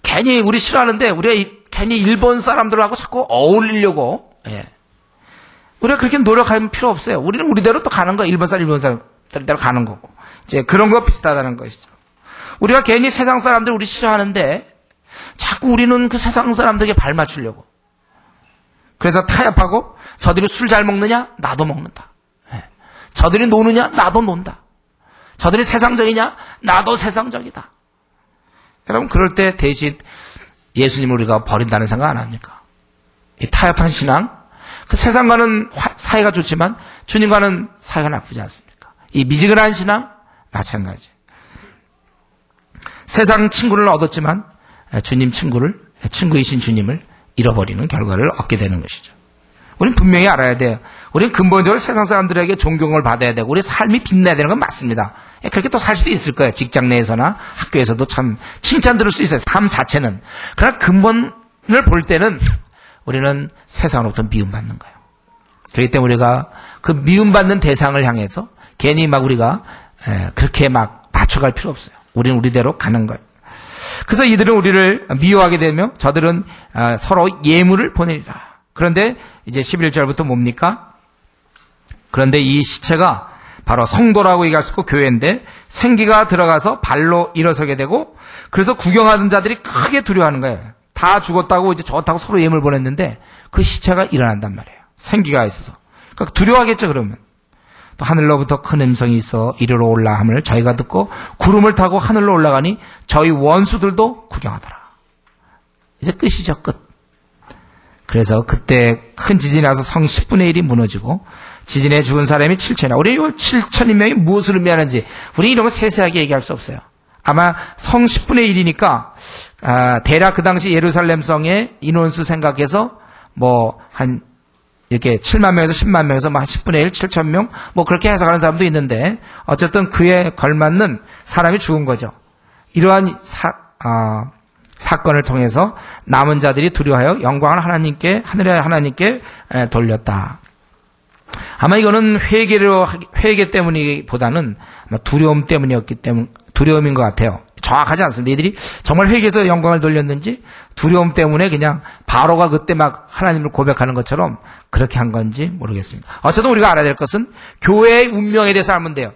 Speaker 1: 괜히 우리 싫어하는데 우리가 괜히 일본 사람들하고 자꾸 어울리려고 우리가 그렇게 노력할 필요 없어요. 우리는 우리대로 또 가는 거예요. 일본 사람들대로 가는 거고 이제 그런 거 비슷하다는 것이죠. 우리가 괜히 세상 사람들 우리 싫어하는데 자꾸 우리는 그 세상 사람들에게 발 맞추려고 그래서 타협하고 저들이 술 잘 먹느냐? 나도 먹는다. 저들이 노느냐? 나도 논다. 저들이 세상적이냐? 나도 세상적이다. 여러분 그럴 때 대신 예수님을 우리가 버린다는 생각 안 합니까? 이 타협한 신앙 그 세상과는 사이가 좋지만 주님과는 사이가 나쁘지 않습니까? 이 미지근한 신앙 마찬가지. 세상 친구를 얻었지만 주님 친구이신 주님을 잃어버리는 결과를 얻게 되는 것이죠. 우리는 분명히 알아야 돼요. 우리는 근본적으로 세상 사람들에게 존경을 받아야 되고 우리 삶이 빛나야 되는 건 맞습니다. 그렇게 또 살 수도 있을 거예요. 직장 내에서나 학교에서도 참 칭찬 들을 수 있어요. 삶 자체는. 그러나 근본은 볼 때는 우리는 세상으로부터 미움받는 거예요. 그렇기 때문에 우리가 그 미움받는 대상을 향해서 괜히 막 우리가 그렇게 막 맞춰갈 필요 없어요. 우리는 우리대로 가는 거예요. 그래서 이들은 우리를 미워하게 되면 저들은 서로 예물을 보내리라. 그런데 이제 11절부터 뭡니까? 그런데 이 시체가 바로 성도라고 얘기할 수 있고 교회인데 생기가 들어가서 발로 일어서게 되고 그래서 구경하던 자들이 크게 두려워하는 거예요. 다 죽었다고 이제 좋다고 서로 예물 보냈는데 그 시체가 일어난단 말이에요. 생기가 있어서. 그러니까 두려워하겠죠, 그러면. 또 하늘로부터 큰 음성이 있어 이리로 올라함을 저희가 듣고 구름을 타고 하늘로 올라가니 저희 원수들도 구경하더라. 이제 끝이죠, 끝. 그래서 그때 큰 지진이 나서 성 10분의 1이 무너지고 지진에 죽은 사람이 7천이나. 우리 이 7천인 명이 무엇을 의미하는지 우리 이런 거 세세하게 얘기할 수 없어요. 아마 성 10분의 1이니까 대략 그 당시 예루살렘 성의 인원수 생각해서 한 이렇게 7만 명에서 10만 명에서 한 10분의 1, 7천 명 그렇게 해석하는 사람도 있는데 어쨌든 그에 걸맞는 사람이 죽은 거죠. 이러한 사건을 통해서 남은 자들이 두려워하여 영광을 하나님께 하늘의 하나님께 돌렸다. 아마 이거는 회개 때문이보다는 아마 두려움 때문이었기 때문에 두려움인 것 같아요. 정확하지 않습니다. 이들이 정말 회개해서 영광을 돌렸는지 두려움 때문에 그냥 바로가 그때 막 하나님을 고백하는 것처럼 그렇게 한 건지 모르겠습니다. 어쨌든 우리가 알아야 될 것은 교회의 운명에 대해서 알면 돼요.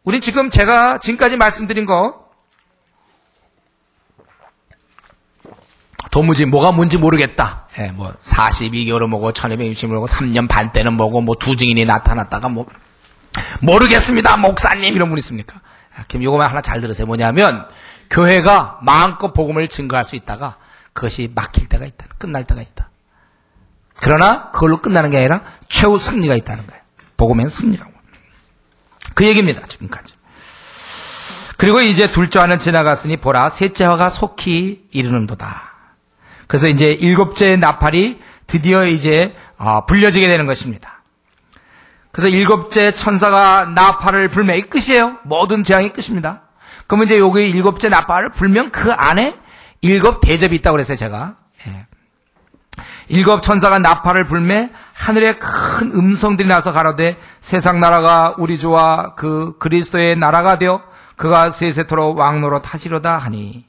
Speaker 1: 우리 지금 제가 지금까지 말씀드린 거 도무지 뭐가 뭔지 모르겠다. 42개월은 뭐고 1260을 뭐고 3년 반 때는 뭐고 두 증인이 나타났다가 모르겠습니다. 목사님 이런 분 있습니까? 그럼 요거만 하나 잘 들으세요. 뭐냐면 교회가 마음껏 복음을 증거할 수 있다가 그것이 막힐 때가 있다. 끝날 때가 있다. 그러나 그걸로 끝나는 게 아니라 최후 승리가 있다는 거예요. 복음엔 승리라고. 그 얘기입니다. 지금까지. 그리고 이제 둘째 화는 지나갔으니 보라 셋째 화가 속히 이르는도다. 그래서 이제 일곱째 나팔이 드디어 이제 불려지게 되는 것입니다. 그래서 일곱째 천사가 나팔을 불면 이 끝이에요. 모든 재앙이 끝입니다. 그러면 이제 여기 일곱째 나팔을 불면 그 안에 일곱 대접이 있다고 그랬어요, 제가. 일곱 천사가 나팔을 불매 하늘에 큰 음성들이 나서 가로되 세상 나라가 우리 주와 그 그리스도의 나라가 되어 그가 세세토록 왕노릇 하시로다 하니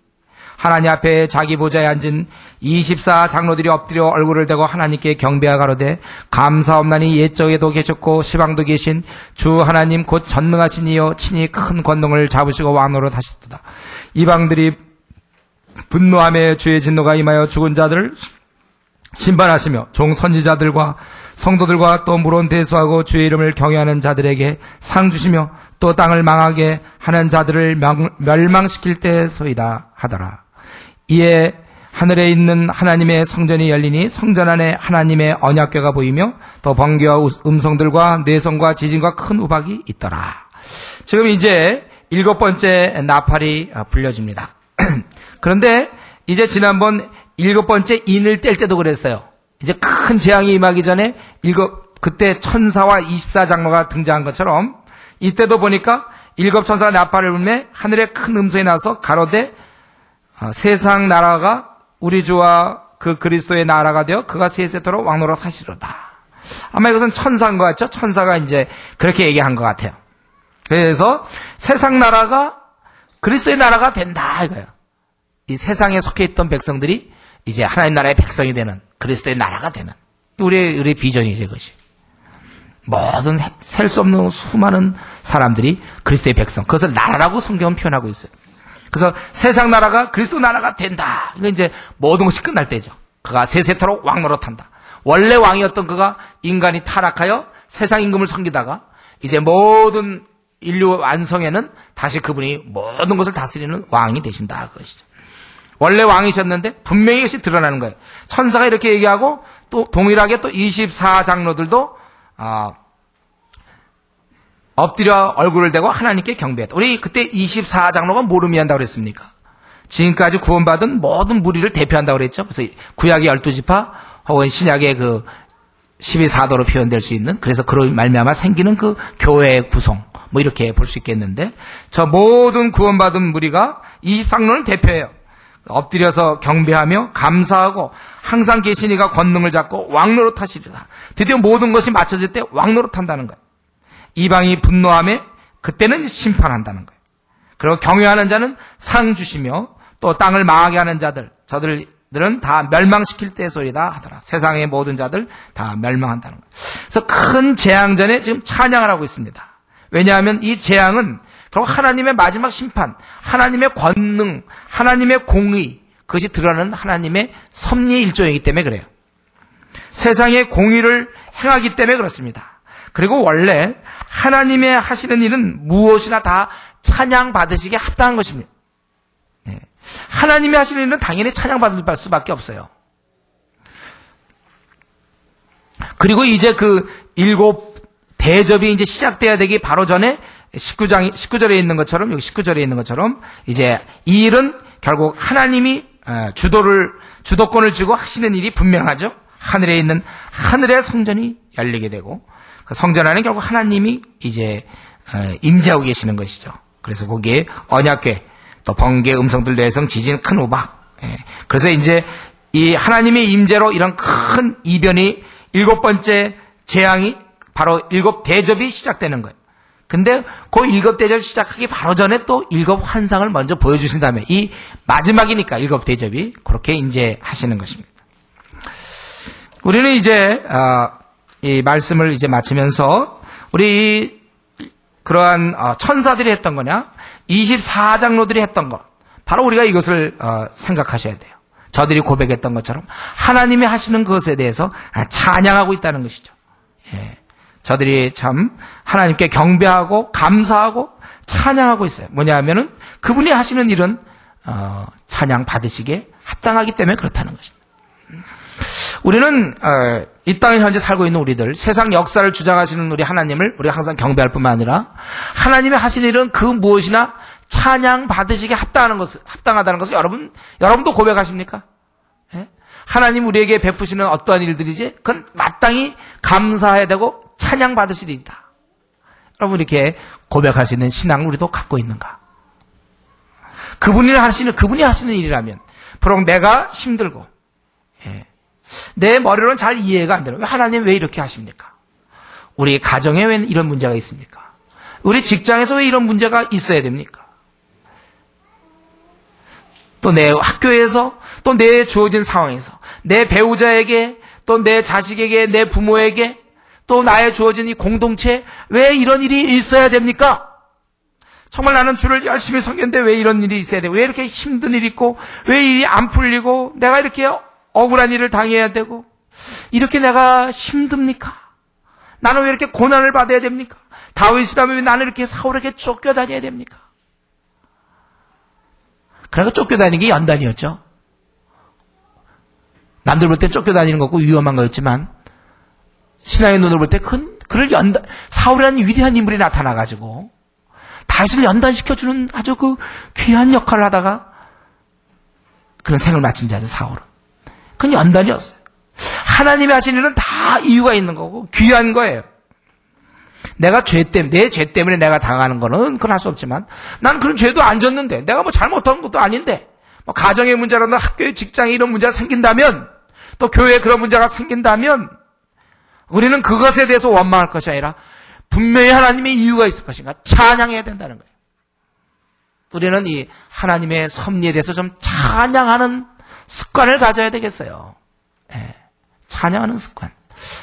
Speaker 1: 하나님 앞에 자기 보좌에 앉은 24 장로들이 엎드려 얼굴을 대고 하나님께 경배하 가로되 감사옵나니 옛적에도 계셨고 시방도 계신 주 하나님 곧 전능하신 이여 친히 큰 권능을 잡으시고 왕노릇 하시도다. 이방들이 분노하며 주의 진노가 임하여 죽은 자들을 심판하시며 종 선지자들과 성도들과 또 물론 대수하고 주의 이름을 경외하는 자들에게 상 주시며 또 땅을 망하게 하는 자들을 멸망시킬 때소이다 하더라. 이에 하늘에 있는 하나님의 성전이 열리니 성전 안에 하나님의 언약궤가 보이며 또 번개와 음성들과 뇌성과 지진과 큰 우박이 있더라. 지금 이제 일곱 번째 나팔이 불려집니다. 그런데 이제 지난번 일곱 번째 인을 뗄 때도 그랬어요. 이제 큰 재앙이 임하기 전에 그때 천사와 24장로가 등장한 것처럼 이때도 보니까 일곱 천사가 나팔을 불매 하늘에 큰 음성이 나서 가로되 세상 나라가 우리 주와 그 그리스도의 나라가 되어 그가 세세토록 왕노릇 하시로다. 아마 이것은 천사인 것 같죠? 천사가 이제 그렇게 얘기한 것 같아요. 그래서 세상 나라가 그리스도의 나라가 된다 이거예요. 이 세상에 속해 있던 백성들이 이제 하나님 나라의 백성이 되는 그리스도의 나라가 되는 우리의 비전이죠, 이것이. 모든 셀 수 없는 수많은 사람들이 그리스도의 백성. 그것을 나라라고 성경은 표현하고 있어요. 그래서 세상 나라가 그리스도 나라가 된다. 이거 이제 모든 것이 끝날 때죠. 그가 세세토록 왕노릇한다. 원래 왕이었던 그가 인간이 타락하여 세상 임금을 섬기다가 이제 모든 인류 완성에는 다시 그분이 모든 것을 다스리는 왕이 되신다. 그것이죠. 원래 왕이셨는데 분명히 이것이 드러나는 거예요. 천사가 이렇게 얘기하고 또 동일하게 또 24장로들도 엎드려 얼굴을 대고 하나님께 경배했다. 우리 그때 24장로가 뭘 의미한다고 그랬습니까? 지금까지 구원받은 모든 무리를 대표한다고 그랬죠. 그래서 구약의 12지파 혹은 신약의 그 12사도로 표현될 수 있는, 그래서 그로 말미암아 생기는 그 교회의 구성, 뭐 이렇게 볼 수 있겠는데, 저 모든 구원받은 무리가 24장로를 대표해요. 엎드려서 경배하며 감사하고 항상 계시니가 권능을 잡고 왕노릇 하시리라. 드디어 모든 것이 맞춰질 때 왕노릇 한다는 거예요. 이방이 분노하며 그때는 심판한다는 거예요. 그리고 경외하는 자는 상 주시며 또 땅을 망하게 하는 자들, 저들은 다 멸망시킬 때소리다 하더라. 세상의 모든 자들 다 멸망한다는 거예요. 그래서 큰 재앙 전에 지금 찬양을 하고 있습니다. 왜냐하면 이 재앙은 결국 하나님의 마지막 심판, 하나님의 권능, 하나님의 공의, 그것이 드러나는 하나님의 섭리의 일조이기 때문에 그래요. 세상의 공의를 행하기 때문에 그렇습니다. 그리고 원래 하나님의 하시는 일은 무엇이나 다 찬양 받으시기에 합당한 것입니다. 네. 하나님이 하시는 일은 당연히 찬양 받을 수밖에 없어요. 그리고 이제 그 7 대접이 이제 시작돼야 되기 바로 전에 19절에 있는 것처럼, 여기 19절에 있는 것처럼, 이제 이 일은 결국 하나님이 주도권을 쥐고 하시는 일이 분명하죠. 하늘에 있는 하늘의 성전이 열리게 되고, 그 성전 안에 결국 하나님이 이제 임재하고 계시는 것이죠. 그래서 거기에 언약궤, 또 번개, 음성들, 내성, 지진, 큰 우박. 그래서 이제 이 하나님의 임재로 이런 큰 이변이 7번째 재앙이 바로 7 대접이 시작되는 거예요. 근데 그 7 대접 시작하기 바로 전에 또 7 환상을 먼저 보여주신 다음에 이 마지막이니까 7 대접이 그렇게 이제 하시는 것입니다. 우리는 이제 이 말씀을 이제 마치면서 우리 그러한 천사들이 했던 거냐 24장로들이 했던 것 바로 우리가 이것을 생각하셔야 돼요. 저들이 고백했던 것처럼 하나님이 하시는 것에 대해서 찬양하고 있다는 것이죠. 예. 저들이 참 하나님께 경배하고 감사하고 찬양하고 있어요. 뭐냐 하면은 그분이 하시는 일은 찬양 받으시기에 합당하기 때문에 그렇다는 것입니다. 우리는 이 땅에 현재 살고 있는 우리들, 세상 역사를 주장하시는 우리 하나님을 우리가 항상 경배할 뿐만 아니라 하나님이 하시는 일은 그 무엇이나 찬양 받으시기에 합당하다는 것을 여러분도 고백하십니까? 예? 하나님 우리에게 베푸시는 어떠한 일들이지? 그건 마땅히 감사해야 되고 찬양 받으실 일이다. 여러분 이렇게 고백할 수 있는 신앙을 우리도 갖고 있는가? 그분이 하시는 일이라면 비록 내가 힘들고 내 머리로는 잘 이해가 안 되는 하나님 왜 이렇게 하십니까? 우리 가정에 왜 이런 문제가 있습니까? 우리 직장에서 왜 이런 문제가 있어야 됩니까? 또 내 학교에서 또 내 주어진 상황에서 내 배우자에게 또 내 자식에게 내 부모에게 또 나의 주어진 이 공동체에 왜 이런 일이 있어야 됩니까? 정말 나는 주를 열심히 섬겼는데 왜 이런 일이 있어야 되고 왜 이렇게 힘든 일이 있고 왜 일이 안 풀리고 내가 이렇게 억울한 일을 당해야 되고 이렇게 내가 힘듭니까? 나는 왜 이렇게 고난을 받아야 됩니까? 다윗이라면 왜 나는 이렇게 사울에게 쫓겨다녀야 됩니까? 그러니까 쫓겨다니는 게 연단이었죠. 남들 볼 때 쫓겨다니는 거고 위험한 거였지만 신앙의 눈으로 볼 때 그를 사울이라는 위대한 인물이 나타나가지고 다윗을 연단시켜주는 아주 그 귀한 역할을 하다가 그런 생을 마친 자죠, 사울은. 그건 연단이었어요. 하나님이 하신 일은 다 이유가 있는 거고 귀한 거예요. 내 죄 때문에 내가 당하는 거는 그건 할 수 없지만 난 그런 죄도 안 졌는데 내가 뭐 잘못한 것도 아닌데 뭐 가정의 문제라든가 학교의 직장에 이런 문제가 생긴다면 또 교회에 그런 문제가 생긴다면 우리는 그것에 대해서 원망할 것이 아니라 분명히 하나님의 이유가 있을 것인가 찬양해야 된다는 거예요. 우리는 이 하나님의 섭리에 대해서 좀 찬양하는 습관을 가져야 되겠어요. 네. 찬양하는 습관.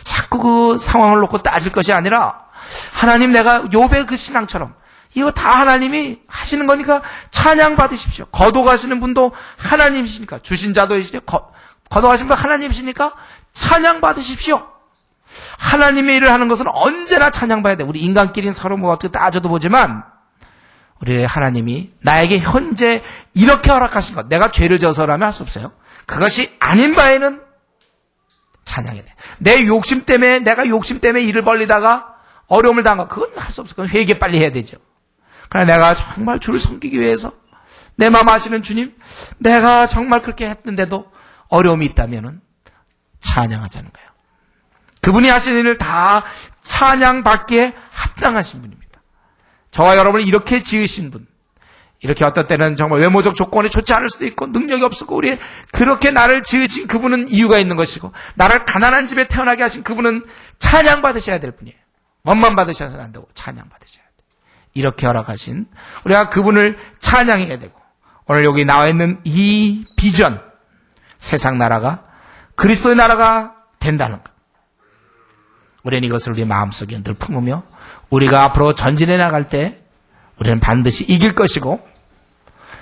Speaker 1: 자꾸 그 상황을 놓고 따질 것이 아니라 하나님 내가 욥의 그 신앙처럼 이거 다 하나님이 하시는 거니까 찬양 받으십시오. 거둬가시는 분도 하나님이시니까 주신 자도 거둬가신 분 하나님이시니까 찬양 받으십시오. 하나님의 일을 하는 것은 언제나 찬양받아야 돼. 우리 인간끼리는 서로 뭐 어떻게 따져도 보지만 우리 하나님이 나에게 현재 이렇게 허락하신 것, 내가 죄를 져서라면 할 수 없어요. 그것이 아닌 바에는 찬양해야 돼. 내가 욕심 때문에 일을 벌리다가 어려움을 당한 거, 그건 할 수 없어. 그건 회개 빨리 해야 되죠. 그러나 내가 정말 주를 섬기기 위해서 내 마음 아시는 주님, 내가 정말 그렇게 했는데도 어려움이 있다면은 찬양하자는 거예요. 그분이 하신 일을 다 찬양받기에 합당하신 분입니다. 저와 여러분을 이렇게 지으신 분, 이렇게 어떤 때는 정말 외모적 조건이 좋지 않을 수도 있고 능력이 없고 우리 그렇게 나를 지으신 그분은 이유가 있는 것이고 나를 가난한 집에 태어나게 하신 그분은 찬양받으셔야 될 분이에요. 원만 받으셔서는 안 되고 찬양받으셔야 돼요. 이렇게 허락하신 우리가 그분을 찬양해야 되고 오늘 여기 나와 있는 이 비전 세상 나라가 그리스도의 나라가 된다는 것. 우리는 이것을 우리 마음속에 늘 품으며 우리가 앞으로 전진해 나갈 때 우리는 반드시 이길 것이고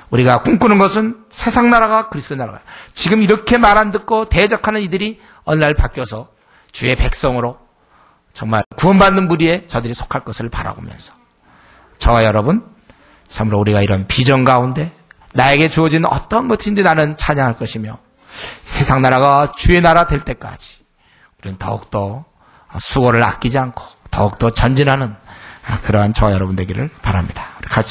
Speaker 1: 우리가 꿈꾸는 것은 세상 나라가 그리스도 나라가. 지금 이렇게 말 안 듣고 대적하는 이들이 어느 날 바뀌어서 주의 백성으로 정말 구원받는 무리에 저들이 속할 것을 바라보면서 저와 여러분 참으로 우리가 이런 비전 가운데 나에게 주어진 어떤 것인지 나는 찬양할 것이며 세상 나라가 주의 나라 될 때까지 우리는 더욱더 수고를 아끼지 않고 더욱더 전진하는 그러한 저와 여러분 되기를 바랍니다. 우리 같이